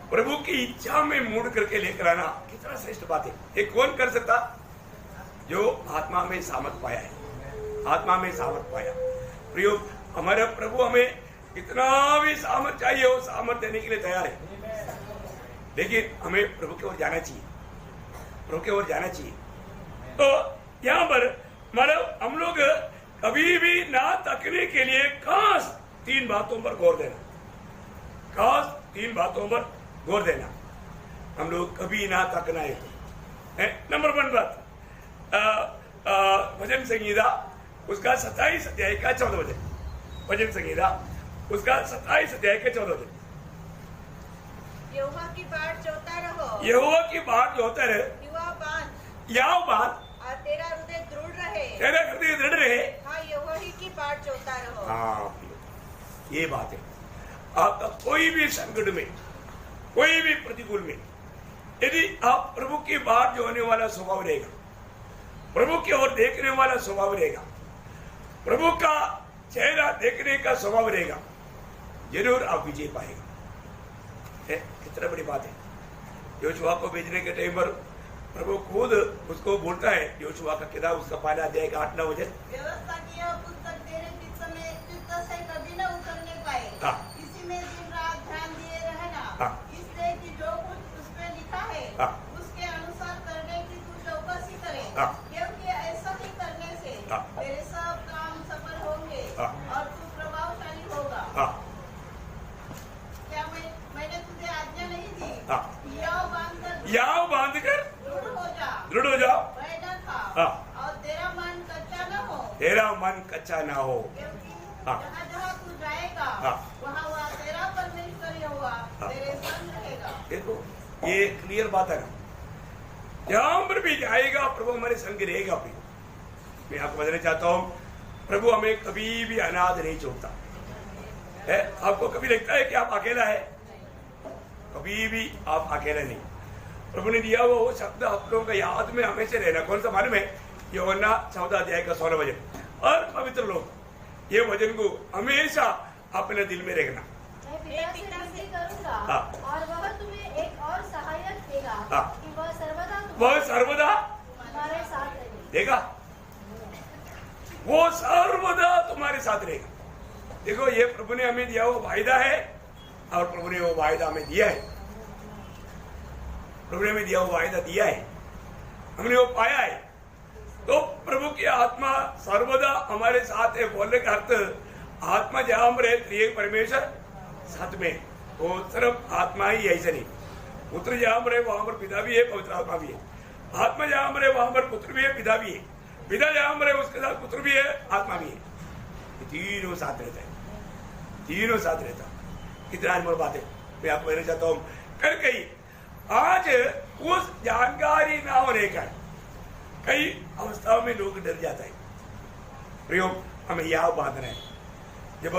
प्रभु की इच्छा में मूड करके लेकर आना कितना श्रेष्ठ बात है। ये कौन कर सकता? जो आत्मा में सामर्थ पाया है, आत्मा में सामर्थ पाया। प्रियो, हमारे प्रभु हमें कितना भी सामर्थ चाहिए वो सामर्थ देने के लिए तैयार है, लेकिन हमें प्रभु की ओर जाना चाहिए, प्रभु की ओर जाना चाहिए। तो यहाँ पर मतलब हम लोग कभी भी ना तकने के लिए खास 3 बातों पर गौर देना, खास 3 बातों पर गौर देना। हम लोग कभी ना तकना है। नंबर 1 बात, भजन संगीता उसका 27 अध्याय का 14 वचन, भजन संगीता उसका 27 अध्याय का 14 वचन। यहोवा की बाट जोता रहो, यहोवा की बाट जोता रहे, याव बात और तेरा हृदय दृढ़ रहे, तेरा हृदय दृढ़ रहे। हाँ, यहोवा ही की बाट जोता रहो। हाँ, ये बात है। आपका कोई भी संकट में, कोई भी प्रतिकूल में, यदि आप प्रभु की बात जो होने वाला स्वभाव रहेगा, प्रभु की ओर देखने वाला स्वभाव रहेगा, प्रभु का चेहरा देखने का स्वभाव रहेगा, जरूर आप विजय पाएगा। कितना बड़ी बात है। योशुआ को भेजने के टाइम पर प्रभु खुद उसको बोलता है, योशुआ का किताब उसका 5 अध्याय का 8-9 वचन, व्यवस्था की यह पुस्तक तेरे चित्त से कभी न उतरने पाए, इसी में दिन रात ध्यान दिए रहना, इसलिए कि जो कुछ उसमें लिखा है उसके अनुसार करने की तू चौकसी करे, क्योंकि ऐसा ही करने से तेरे सब काम सफल होंगे और तू प्रभावशाली होगा। क्या मैंने तुझे आज्ञा नहीं दी? याव बांधकर दृढ़ हो जाओ, भय न खा और तेरा मन कच्चा न हो, तेरा मन कच्चा ना हो, क्योंकि जहाँ जहाँ तू जाएगा वहाँ वहाँ तेरा परमेश्वर यहोवा तेरे संग रहेगा। देखो ये क्लियर बात है, जहाँ पर भी जाएगा प्रभु हमारे संग रहेगा। भी मैं आपको बताना चाहता हूँ, प्रभु हमें कभी भी अनाथ नहीं छोड़ता है। आपको कभी लगता है कि आप अकेला है? कभी भी आप अकेला नहीं। प्रभु ने दिया वो शब्द आप लोगों का याद में हमेशा रहना। कौन सा मालूम है? यूहन्ना 14 अध्याय का 16 वचन। और पवित्र लोग ये वचन को हमेशा अपने दिल में रखना। मैं पिता से विनती करूंगा और वह तुम्हें एक और सहायक देगा कि वह सर्वदा तुम्हारे साथ रहेगा। देखा, वो सर्वदा तुम्हारे साथ रहेगा। देखो ये प्रभु ने हमें दिया वो वायदा है, और प्रभु ने वो वायदा हमें दिया है। प्रभु ने हमें दिया वो वायदा दिया है, हमने वो पाया है। तो प्रभु की आत्मा सर्वदा हमारे साथ है। बोलने का अर्थ आत्मा जहां हम रहे, त्रिएक परमेश्वर साथ में, वो सिर्फ आत्मा ही ऐसा नहीं। पुत्र जहां हम रहे वहां पर पिता भी है, पवित्र आत्मा भी है। आत्मा जहां हम रहे वहां पर पुत्र भी है, पिता भी है। पिता जहां हम रहे उसके साथ पुत्र भी है, आत्मा भी है। तीनों साथ रहता है, तीनों साथ रहता है। कितना अनमोल बात है। मैं आपको कहना चाहता हूँ, कर कई आज उस जानकारी ना होने का कई अवस्थाओं में लोग डर जाता है। प्रयोग हमें यह बांधना है। जब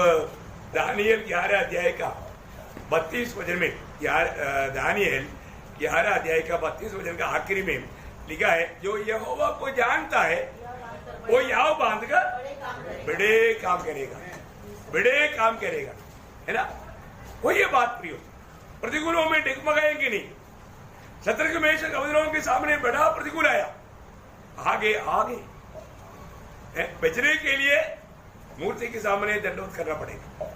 दानियल 11 अध्याय का 32 वचन में, दानियल 11 अध्याय का 32 वचन का आखिरी में लिखा है, जो यहोवा को जानता है वो याव बांधकर बड़े काम करेगा, बड़े काम करेगा, है ना। वो ये बात प्रियो, प्रतिकूलों में डगमगाएंगे नहीं। शत्रु मेषक अबेदनगो के सामने बड़ा प्रतिकूल आया, आगे आगे बचने के लिए मूर्ति के सामने दंडवत करना पड़ेगा।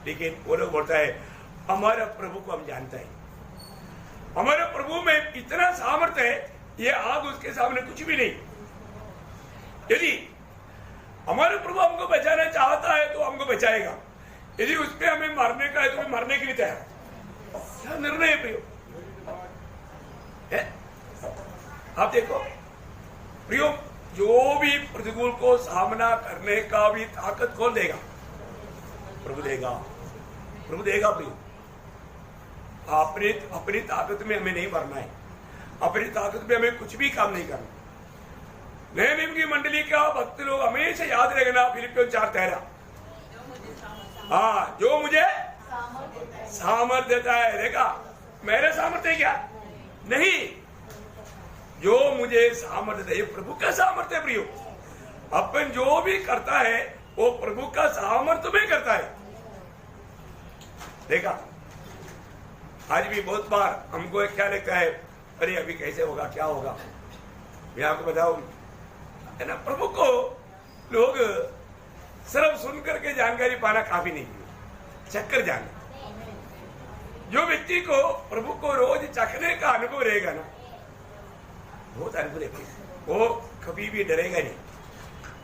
लेकिन वो लोग बोलता है हमारे प्रभु को हम जानते हैं, हमारे प्रभु में इतना सामर्थ्य है, ये आग उसके सामने कुछ भी नहीं। यदि हमारे प्रभु हमको बचाना चाहता है तो हमको बचाएगा। यदि उस पर हमें मारने का है तो हमें मारने के लिए तैयार। क्या निर्णय प्रियो है। आप देखो प्रियो, जो भी प्रतिकूल को सामना करने का भी ताकत कौन देगा? प्रभु देगा, प्रभु देगा प्रियो। अपनी ताकत में हमें नहीं भरना है, अपनी ताकत में हमें कुछ भी काम नहीं करना। नए नियम की मंडली का भक्त लोग हमेशा याद रखना फिलिपियों 4:13, हाँ, जो मुझे सामर्थ्य देता है। देखा, मेरे सामर्थ्य क्या नहीं, जो मुझे सामर्थ्य दे, प्रभु का सामर्थ्य प्रियो। अपन जो भी करता है वो प्रभु का सामर्थ्य में करता है। देखा, आज भी बहुत बार हमको क्या लगता है, अरे अभी कैसे होगा, क्या होगा। मैं आपको बताऊं, है ना, प्रभु को लोग सिर्फ सुन करके जानकारी पाना काफी नहीं है, चक्कर जाना। जो व्यक्ति को प्रभु को रोज चखने का अनुभव रहेगा ना, बहुत अनुभव रहेगा, वो कभी भी डरेगा नहीं।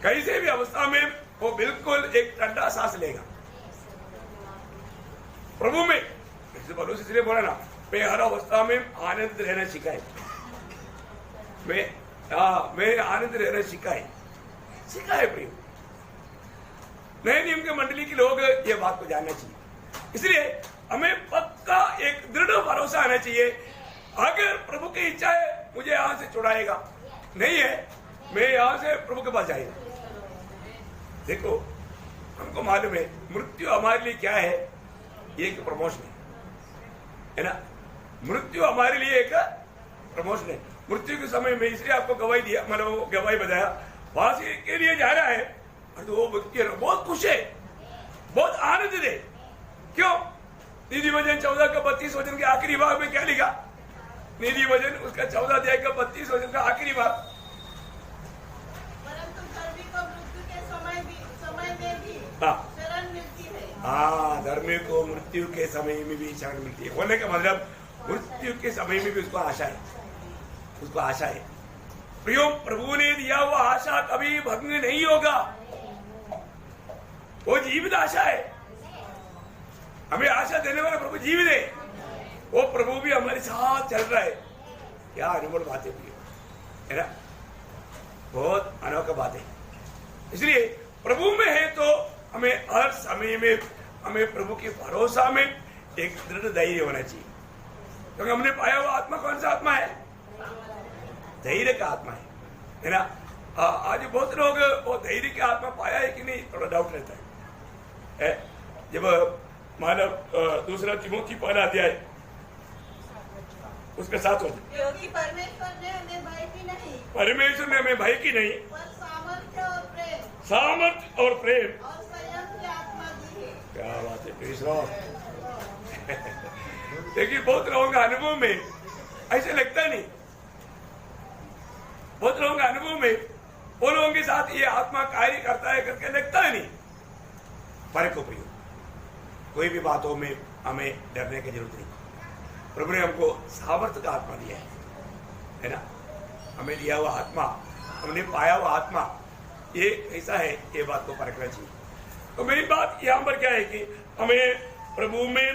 कैसे भी अवस्था में वो बिल्कुल एक ठंडा सांस लेगा प्रभु में। भरोसे इसलिए बोला ना, मैं हर अवस्था में आनंद रहना सिखाए, मैं आनंद रहना सिखाए प्रिय। नए नियम के मंडली के लोग ये बात को जानना चाहिए। इसलिए हमें पक्का एक दृढ़ भरोसा आना चाहिए, अगर प्रभु की इच्छा है मुझे यहां से छुड़ाएगा, नहीं है मैं यहां से प्रभु के पास जाएगा। देखो, हमको मालूम है मृत्यु हमारे लिए क्या है, ये एक प्रमोशन है ना। मृत्यु हमारे लिए एक प्रमोशन है। मृत्यु के समय में इसलिए आपको गवाही दिया, मतलब गवाही बताया, वहां से के लिए जा रहा है, और तो वो व्यक्ति बहुत खुश है, बहुत आनंद है। क्यों? निधि वचन 14 का 32 वचन के आखिरी भाग में क्या लिखा? निधि वचन उसका 14 अध्याय का 32 वचन का आखिरी भाग, परंतु धर्मी को मृत्यु के समय में भी शरण मिलती है। हाँ, धर्मी को मृत्यु के समय में भी शरण मिलती है। बोलने का मतलब मृत्यु के समय में भी उसको आशा है, उसको आशा है। प्रियो, प्रभु ने दिया वो आशा कभी भंग नहीं होगा, वो जीवित आशा है। हमें आशा देने वाला प्रभु जीवित है, वो प्रभु भी हमारे साथ चल रहा है। क्या अनमोल बात है ना, बहुत अनोखा बात है। इसलिए प्रभु में है तो हमें हर समय में हमें प्रभु के भरोसा में एक दृढ़ धैर्य होना चाहिए, क्योंकि हमने पाया हुआ आत्मा कौन सा आत्मा है? धैर्य का आत्मा है ना। आज बहुत लोग वो धैर्य का आत्मा पाया है कि नहीं, थोड़ा डाउट रहता है। जब मानव दूसरा तिमोथी 1 अध्याय उसके साथ हो, क्योंकि परमेश्वर ने हमें भय की नहीं, परमेश्वर ने हमें भय की नहीं, पर सामर्थ्य और प्रेम और संयम की आत्मा दी है। क्या बात है कृष्ण। देखिए, बहुत लोगों का अनुभव में ऐसे लगता नहीं, बहुत लोगों का अनुभव में वो लोगों के साथ ये आत्मा कार्य करता है करके लगता नहीं। फर्क हो प्रयोग, कोई भी बातों में हमें डरने की जरूरत नहीं। प्रभु ने हमको सामर्थ्य का आत्मा दिया है ना, हमें दिया हुआ आत्मा, हमने पाया हुआ आत्मा, ये कैसा है, ये बात को परखना चाहिए। तो मेरी बात यहाँ पर क्या है कि हमें प्रभु में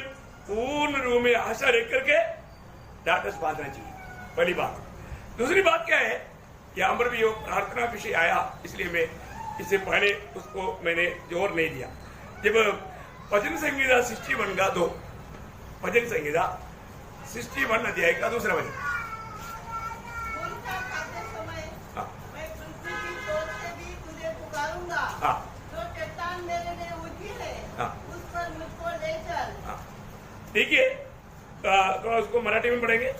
पूर्ण रूप में आशा रख करके डाटस बांधना चाहिए, पहली बात। दूसरी बात क्या है, यहाँ पर भी वो प्रार्थना विषय आया, इसलिए मैं इससे पहले उसको मैंने जोर नहीं दिया। जब भजन संहिता 61 का 2, भजन संहिता 61 अध्याय का 2 वचन, खाते समय मैं पृथ्वी की चोट से भी तुझे पुकारूंगा, हाँ, जो चट्टान मेरे लिए ऊंची है, हाँ, उस पर मुझको ले चल। ठीक है, थोड़ा उसको मराठी में पढ़ेंगे।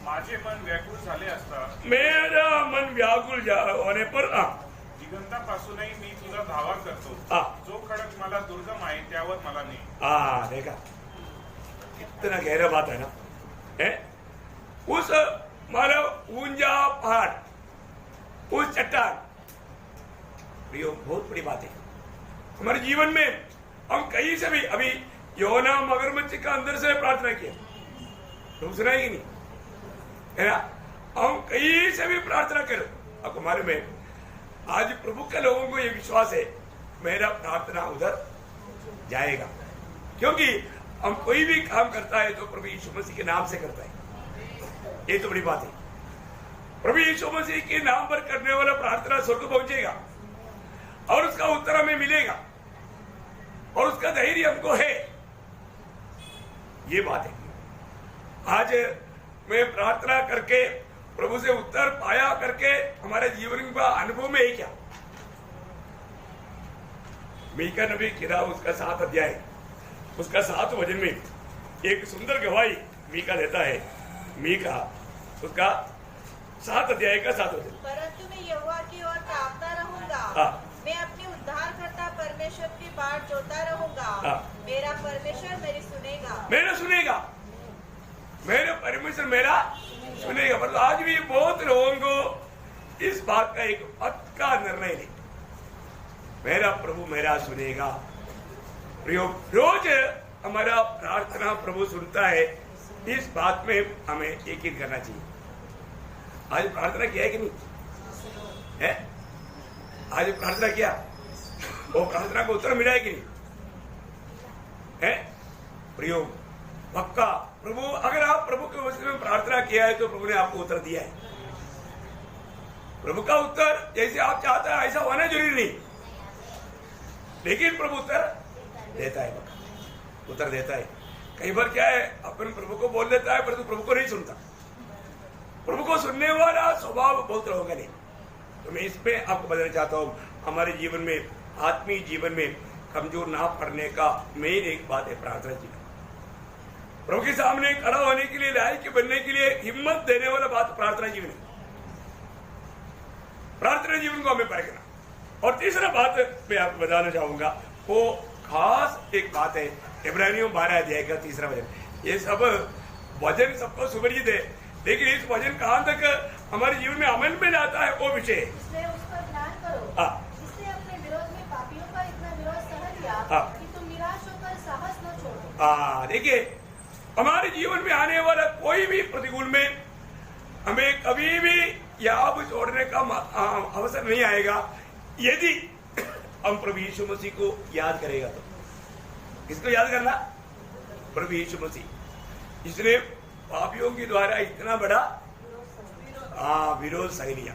माझे मन व्याकुळ झाले असता, मेरा मन व्याकुल होने पर, दिगंतापासूनही मी तुझा धावा करतो, जो खडक मला दुर्गम आहे त्यावर मला ने। देखा कितना गहरा बात है ना, है? उस मानो ऊंचा पहाड़, उस चट्टान, प्रियो बहुत बड़ी बात है हमारे जीवन में। हम कहीं से भी, अभी योना मगरमच्छ का अंदर से प्रार्थना किया, तुम सुना ही नहीं है ना। हम कहीं से भी प्रार्थना करो, आपको मालूम है आज प्रभु के लोगों को ये विश्वास है मेरा प्रार्थना उधर जाएगा, क्योंकि हम कोई भी काम करता है तो प्रभु यीशु मसीह के नाम से करता है। ये तो बड़ी बात है। प्रभु यीशु मसीह के नाम पर करने वाला प्रार्थना स्वर्ग पहुंचेगा और उसका उत्तर हमें मिलेगा और उसका धैर्य हमको है। ये बात है। आज मैं प्रार्थना करके प्रभु से उत्तर पाया करके हमारे जीवन का अनुभव में है क्या? मीका नबी किताब उसका 7 अध्याय उसका 7 वचन में एक सुंदर गवाही मीका देता है। मीका उसका 7 अध्याय का 7 वचन। परंतु मैं यहोवा की ओर ताकता रहूंगा, मैं अपनी उद्धारकर्ता परमेश्वर की बाट जोता रहूंगा। मेरा परमेश्वर मेरी सुनेगा, मेरा सुनेगा, मेरा परमेश्वर मेरा सुनेगा। पर आज भी बहुत लोगों को इस बात का एक पक्का निर्णय नहीं, मेरा प्रभु मेरा सुनेगा। रोज हमारा प्रार्थना प्रभु सुनता है, इस बात में हमें यकीन करना चाहिए। आज प्रार्थना किया है कि नहीं है? आज प्रार्थना किया, वो प्रार्थना को उत्तर मिला है कि नहीं है? प्रियो पक्का प्रभु, अगर आप प्रभु के वचन में प्रार्थना किया है तो प्रभु ने आपको उत्तर दिया है। प्रभु का उत्तर जैसे आप चाहते हैं ऐसा होना जरूरी नहीं, लेकिन प्रभु उत्तर देता है, उत्तर देता है। कई बार क्या है, अपन प्रभु को बोल देता है परंतु प्रभु को नहीं सुनता। प्रभु को सुनने वाला स्वभाव बहुत लोगों का नहीं। तो मैं इसमें आपको बताना चाहता हूँ, हमारे जीवन में, आत्मीय जीवन में कमजोर ना पड़ने का मेन एक बात है प्रार्थना जीवन। प्रभु के सामने खड़ा होने के लिए, लायक बनने के लिए हिम्मत देने वाला बात प्रार्थना जीवन है। प्रार्थना जीवन को हमें परखना। और तीसरा बात मैं आपको बताना चाहूंगा, वो खास एक बात है, इब्रानियों 12 अध्याय का 3 वचन। ये सब वचन सबको सुपरिचित है, लेकिन इस वचन कहां तक हमारे जीवन में अमल में लाता है वो विषय है। इसलिए उस पर ध्यान करो, जिसने अपने विरोध में पापियों का इतना विरोध सह लिया कि तुम निराश होकर साहस न छोड़ो। देखिए, हमारे जीवन में आने वाला कोई भी प्रतिकूल में हमें कभी भी याब छोड़ने का अवसर नहीं आएगा, यदि हम प्रभु यीशु मसीह को याद करेगा। तो किसको याद करना? प्रभु यीशु मसीह। इसने पापियों के द्वारा इतना बड़ा विरोध सह लिया।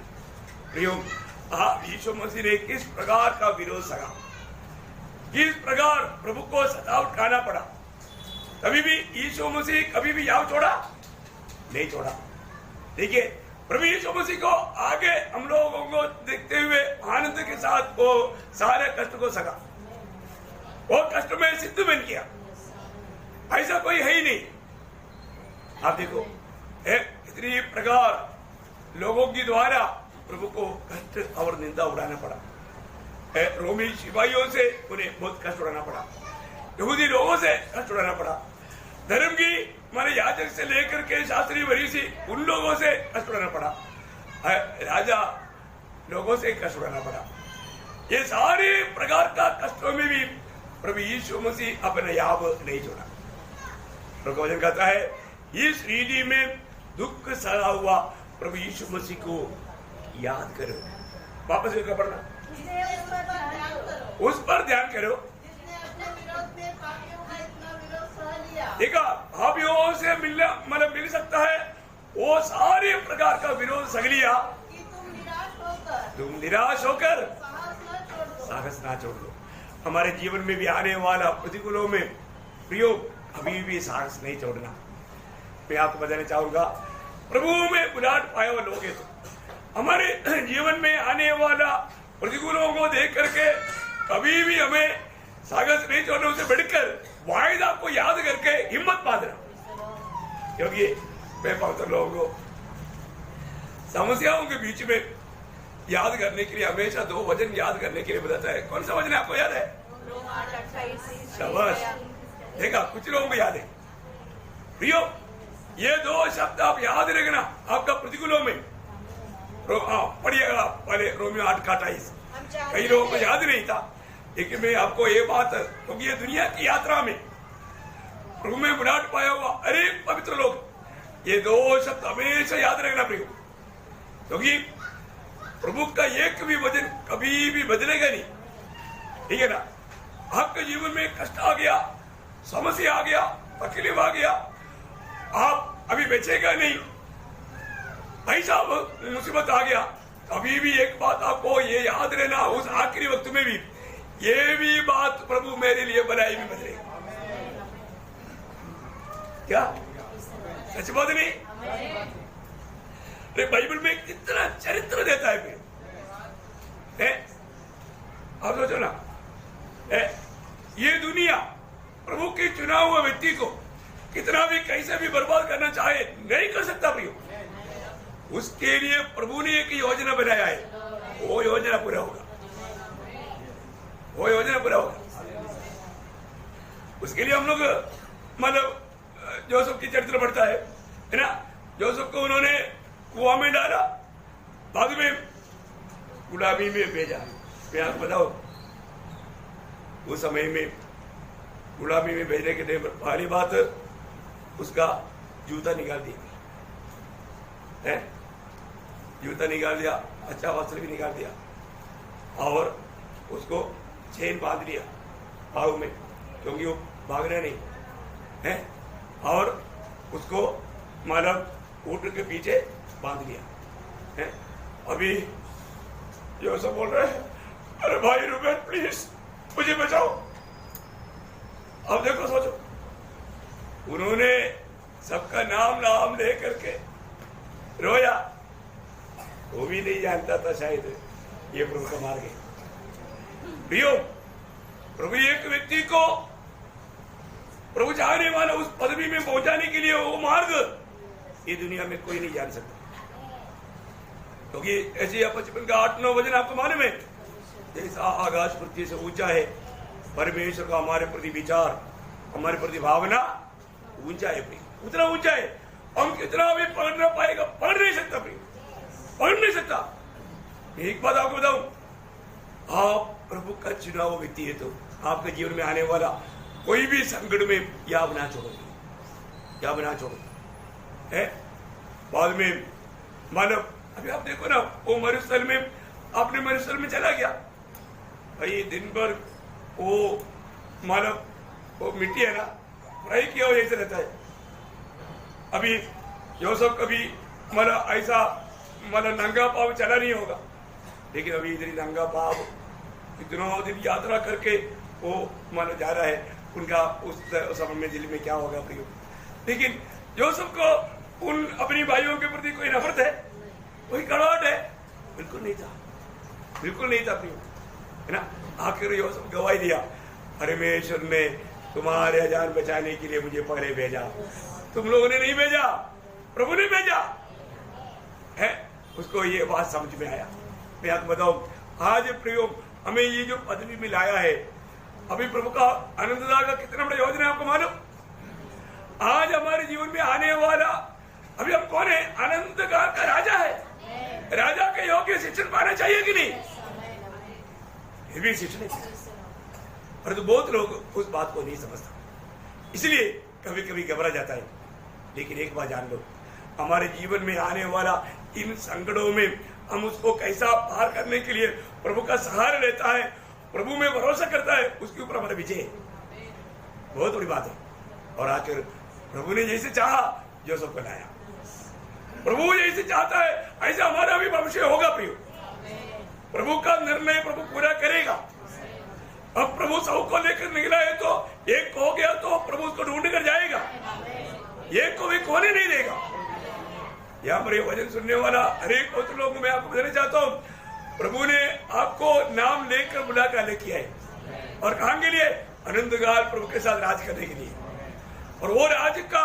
यीशु मसीह ने किस प्रकार का विरोध सहा, किस प्रकार प्रभु को सताव उठाना पड़ा। कभी भी यीशु मसीह कभी भी याव छोड़ा नहीं छोड़ा। देखिए, प्रभु यीशु मसीह को आगे हम लोगों को देखते हुए आनंद के साथ वो सारे कष्ट को सका, वो कष्ट में सिद्ध बन किया। ऐसा कोई है ही नहीं। आप देखो, इतनी प्रकार लोगों के द्वारा प्रभु को कष्ट और निंदा उड़ाना पड़ा। रोमी सिपाहियों से उन्हें बहुत कष्ट उड़ाना पड़ा, यहूदी लोगों से कष्ट उड़ाना पड़ा, धर्म की हमारे याजक से लेकर के शास्त्री वरीसी उन लोगों से कष्ट उड़ाना पड़ा, राजा लोगों से कष्ट उड़ाना पड़ा। ये सारे प्रकार का कष्टों में भी प्रभु यीशु मसीह अपना याब नहीं छोड़ा। प्रभु वचन कहता है, इस रीति में दुख सहा हुआ प्रभु यीशु मसीह को याद करो। वापस एक पढ़ना, उस पर ध्यान करो जिसने अपने विरोध में पापियों का इतना विरोध सह लिया। देखा, पापियों से मिलना मतलब मिल सकता है, वो सारे प्रकार का विरोध सह लिया कि तुम निराश होकर साहस ना छोड़ दो। हमारे जीवन में भी आने वाला प्रतिकूलों में प्रियो कभी भी साहस नहीं छोड़ना। मैं आपको बताना चाहूंगा, प्रभु में बुलाहट पाए हुए लोग हैं तो हमारे जीवन में आने वाला प्रतिकूलों को देख करके कभी भी हमें साहस नहीं छोड़ना, उसे बढ़कर वायदा को याद करके हिम्मत बांधना। क्योंकि मैं बहुत लोगों को समस्याओं के बीच में याद करने के लिए हमेशा 2 वचन याद करने के लिए बताता है। कौन सा वचन आपको याद है? शाबाश। देखा, कुछ लोगों को याद है। प्रियो, ये 2 शब्द आप याद रखना आपका प्रतिकूलों में। पढ़िएगा पहले रोमियो 8:28। कई लोगों को याद नहीं था, लेकिन मैं आपको ये बात, क्योंकि ये दुनिया की यात्रा में प्रभु में बुलाहट पाया हुआ अनेक पवित्र लोग, ये 2 शब्द हमेशा याद रखना प्रियो। क्योंकि प्रभु का एक भी वचन कभी भी बदलेगा नहीं, ठीक है ना। आपके जीवन में कष्ट आ गया, समस्या आ गया, तकलीफ आ गया, आप अभी बचेगा नहीं, ऐसा मुसीबत आ गया, कभी भी एक बात आपको ये याद रहना, उस आखिरी वक्त में भी ये भी बात प्रभु मेरे लिए बनाई भी बदले। क्या सच बात नहीं? बाइबल में कितना चरित्र देता है फिर, आप सोचो ना, ये दुनिया प्रभु के चुना हुआ व्यक्ति को कितना भी कैसे भी बर्बाद करना चाहे नहीं कर सकता प्रियो। उसके लिए प्रभु ने एक योजना बनाया है, वो योजना पूरा होगा, वो योजना पूरा होगा। उसके लिए हम लोग मतलब जोसेफ की चरित्र पढ़ता है ना, जोसेफ को उन्होंने कुआं में डाला, बाद में गुलामी में भेजा। मैं आपको बताओ, उस समय में गुलामी में भेजने के लिए पहली बात उसका जूता निकाल दिया, जूता निकाल दिया, अच्छा वस्त्र भी निकाल दिया, और उसको चेन बांध लिया पाँव में, क्योंकि वो भागना नहीं है, और उसको मतलब ऊँट के पीछे बांध लिया है। अभी जो सब बोल रहे हैं, अरे भाई रूबेन प्लीज मुझे बचाओ। अब देखो, सोचो, उन्होंने सबका नाम नाम ले करके रोया, वो भी नहीं जानता था शायद ये प्रभु का मार्ग है। प्रियो, प्रभु एक व्यक्ति को प्रभु चाहने वाला उस पदवी में पहुंचाने के लिए वो मार्ग ये दुनिया में कोई नहीं जान सकता, क्योंकि ऐसे 55 का 8-9 वचन आपको मालूम है, जैसा आकाश पृथ्वी से ऊंचा है परमेश्वर का हमारे प्रति विचार, हमारे प्रति भावना ऊंचा है प्रिय, उतना ऊंचा है। हम कितना भी पढ़ ना पाएगा, पढ़ नहीं सकता प्रिय, पढ़ नहीं सकता। एक बात आपको बताऊं, आप प्रभु का चुना हुआ व्यक्ति है तो आपके जीवन में आने वाला कोई भी संकट में याद ना छोड़ोगे, याद ना छोड़ो है। बाद में मानव, अभी आप देखो ना, वो मरुस्थल में, आपने मरुस्थल में चला गया भाई, दिन भर वो मानव वो मिट्टी है ना, फ्राई किया हुआ ऐसे रहता है। अभी योसेफ कभी मतलब ऐसा मतलब नंगा पाव चला नहीं होगा, लेकिन अभी इधर नंगा पाव इतना दिन यात्रा करके वो मानो जा रहा है। उनका उस समय में दिल में क्या होगा प्रियो? लेकिन योसेफ को उन अपनी भाइयों के प्रति कोई नफरत है, कोई कड़वाहट है? बिल्कुल नहीं था, बिल्कुल नहीं था प्रियो, है ना। आखिर योसेफ गवाही दिया, परमेश्वर ने तुम्हारे जान बचाने के लिए मुझे पहले भेजा, तुम लोगों ने नहीं भेजा, प्रभु ने भेजा है। उसको ये बात समझ में आया। मैं आपको बताऊं, आज प्रयोग हमें ये जो पदवी में लाया है, अभी प्रभु का आनंददायक का कितना बड़ा योजना है आपको मालूम? आज हमारे जीवन में आने वाला, अभी हम कौन है? आनंददायक का राजा है। राजा के योग्य शिक्षण पाना चाहिए कि नहीं? ये भी शिक्षण है, परंतु बहुत लोग उस बात को नहीं समझता, इसलिए कभी कभी घबरा जाता है। लेकिन एक बात जान लो, हमारे जीवन में आने वाला इन संकटों में हम उसको कैसा पार करने के लिए प्रभु का सहारा लेता है, प्रभु में भरोसा करता है, उसके ऊपर हमारा विजय है। बहुत बड़ी बात है। और आखिर प्रभु ने जैसे चाहा जोसेफ को लाया, प्रभु जैसे चाहता है ऐसा हमारा भी भविष्य होगा प्रियो। प्रभु का निर्णय प्रभु पूरा करेगा। अब प्रभु सब को लेकर निकला है तो एक हो गया तो प्रभु उसको ढूंढ कर जाएगा, एक को भी खोने नहीं देगा। यहाँ पर ये वचन सुनने वाला हरेक पवित्र लोग मैं आपको बताना चाहता हूँ, प्रभु ने आपको नाम लेकर बुला कर अलग किया है। और कहाँ के लिए? अनंतकाल प्रभु के साथ राज करने के लिए। और वो राज का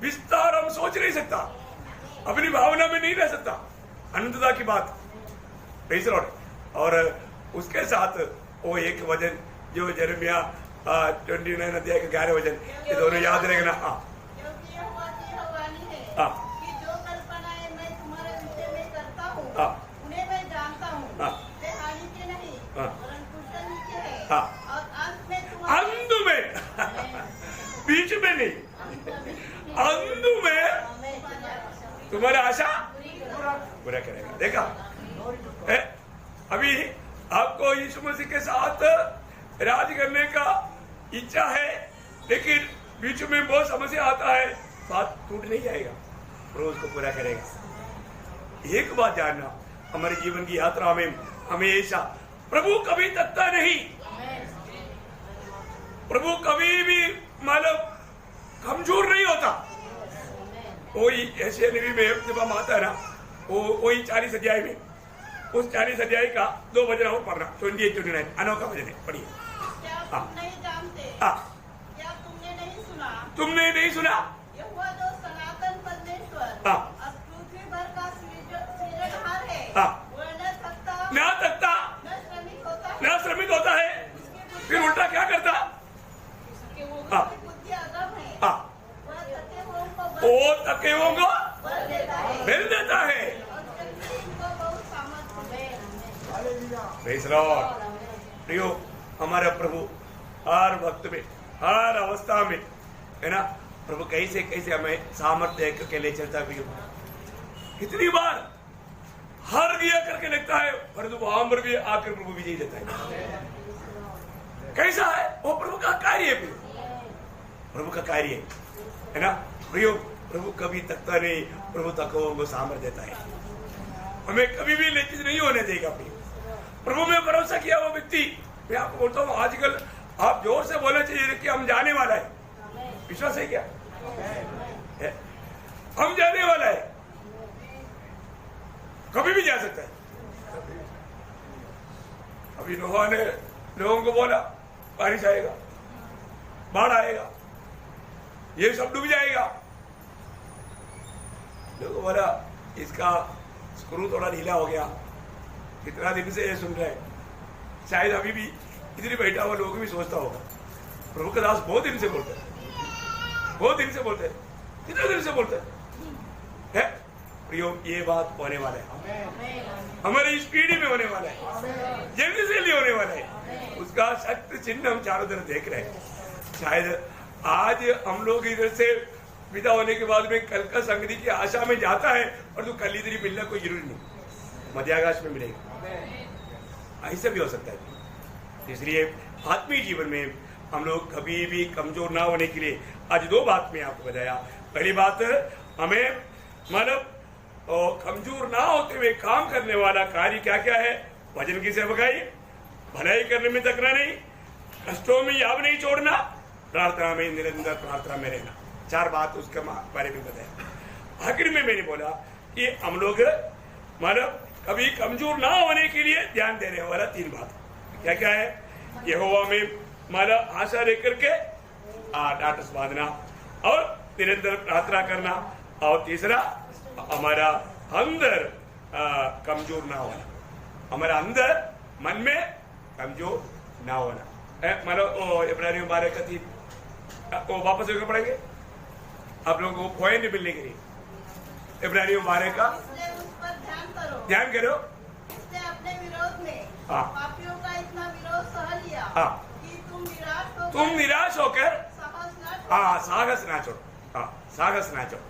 विस्तार हम सोच नहीं सकता, अपनी भावना में नहीं रह सकता, अनंतता की बात। Praise the Lord. और उसके साथ वो एक वचन जो यिर्मयाह 29 अध्याय का 11 वचन, ये दोनों याद रखना। क्योंकि यहोवा की यह वाणी है कि जो कल्पनाएं मैं तुम्हारे विषय में करता हूँ उन्हें मैं जानता हूँ, वे हानि के नहीं परंतु कुशल के हैं, और अंत में बीच में नहीं, अंत में तुम्हारा आशा पूरा करेगा। देखा है? अभी आपको यीशु मसीह के साथ राज करने का इच्छा है, लेकिन बीच में बहुत समस्या आता है, बात टूट नहीं जाएगा, प्रभु उसको पूरा करेगा। एक बात जानना, हमारे जीवन की यात्रा में हमेशा प्रभु कभी थकता नहीं, प्रभु कभी भी मतलब कमजोर नहीं होता। वही ऐसे नबी में जब हम आता है ना, वही 40 अध्याय में, उस 40 अध्याय का 2 वचन और पढ़ना, 28-29 अनोखा वचन है, पढ़िए। क्या तुम नहीं जानते? क्या तुमने नहीं सुना? तुमने नहीं सुना? यहोवा जो सनातन परमेश्वर पृथ्वी भर का सृजनहार है, वह न थकता न श्रमिक होता है, फिर उल्टा क्या करता? उसकी बुद्धि अगम है, वह थके हुओं को बल देता है। और शक्तिहीन को बहुत सामर्थ्य है। Praise Lord. प्रियो, हमारा प्रभु हर वक्त में, हर अवस्था में, है ना, प्रभु कैसे कैसे हमें सामर्थ्य करके ले चलता है। कितनी बार हर दिया करके लगता है, परंतु वहां पर भी आकर प्रभु विजय देता है। कैसा है वो? प्रभु का कार्य है, प्रभु का कार्य है ना। प्रियो, प्रभु कभी तकता नहीं, प्रभु तको को सामर्थ्य देता है, हमें कभी भी लज्जित नहीं होने देगा। प्रभु में भरोसा किया वो व्यक्ति, मैं आपको बोलता हूँ, आजकल आप जोर से बोलना चाहिए कि हम जाने वाला है। विश्वास है क्या? है? हम जाने वाला है, कभी भी जा सकता है। अभी नोहा ने लोगों को बोला बारिश आएगा, बाढ़ आएगा, ये सब डूब जाएगा। लोगों बोला इसका स्क्रू थोड़ा ढीला हो गया, कितना दिन से ये सुन रहे हैं, शायद अभी भी इधर बैठा हुआ लोग भी सोचता होगा प्रभु का दास बहुत दिन से बोलते हैं, बहुत दिन से बोलते हैं, कितने दिन से बोलते हैं। प्रियो, ये बात होने वाला है, हमारे इस पीढ़ी में होने वाला है, जल्दी से लिए होने वाला है। उसका शक्ति चिन्ह हम चारों तरफ देख रहे हैं। शायद आज हम लोग इधर से विदा होने के बाद में कल का संगति की आशा में जाता है, और तो कल इधर ही मिलना कोई जरूरी नहीं, मध्याकाश में मिलेगा, ऐसा भी हो सकता है। इसलिए आत्मीय जीवन में हम लोग कभी भी कमजोर ना होने के लिए आज 2 बात में आपको बताया। पहली बात, हमें मतलब कमजोर ना होते हुए काम करने वाला कार्य क्या क्या है? वचन की सेवकाई, भलाई करने में थकना नहीं, कष्टों में याव नहीं छोड़ना, प्रार्थना में निरंतर प्रार्थना में रहना। 4 बात उसके बारे में बताया। आखिर में मैंने बोला कि हम लोग मतलब कभी कमजोर ना होने के लिए ध्यान देने वाला 3 बात क्या क्या है? यहोवा में मतलब आशा लेकर के डांटस बांधना, और निरंतर प्रार्थना करना, और तीसरा हमारा अंदर कमजोर ना होना, हमारा अंदर मन में कमजोर ना होना। मतलब इब्रानियों 12 का 3 वो वापस होकर पढ़ेंगे आप लोगों को पॉइंट मिलने के लिए। इब्रानियों 12 का इसलिए उस पर ध्यान करो। इसने अपने विरोध में पापियों का इतना विरोध सह लिया कि तुम निराश होकर साहस ना छोड़ो, साहस ना छोड़ो।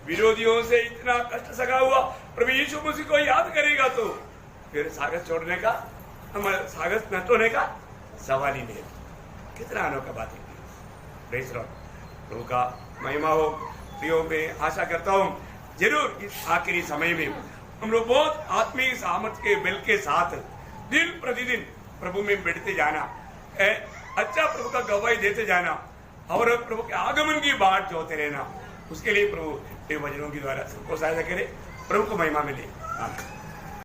विरोधियों से इतना कष्ट सका हुआ, प्रभु यीशु मसीह को याद करेगा तो फिर साहस छोड़ने का, हमारा साहस नष्ट होने का सवाल ही नहीं। कितना अनोखा बात है। Praise Lord. प्रभु का महिमा हो। प्रियो, मैं आशा करता हूँ जरूर इस आखिरी समय में हम लोग बहुत आत्मीय सामर्थ्य के बल के साथ दिन प्रतिदिन प्रभु में बढ़ते जाना, अच्छा प्रभु का गवाही देते जाना, और प्रभु के आगमन की बाट जोते रहना। उसके लिए प्रभु के वचनों के द्वारा सबको सहायता करे। प्रभु को महिमा मिले। आमीन।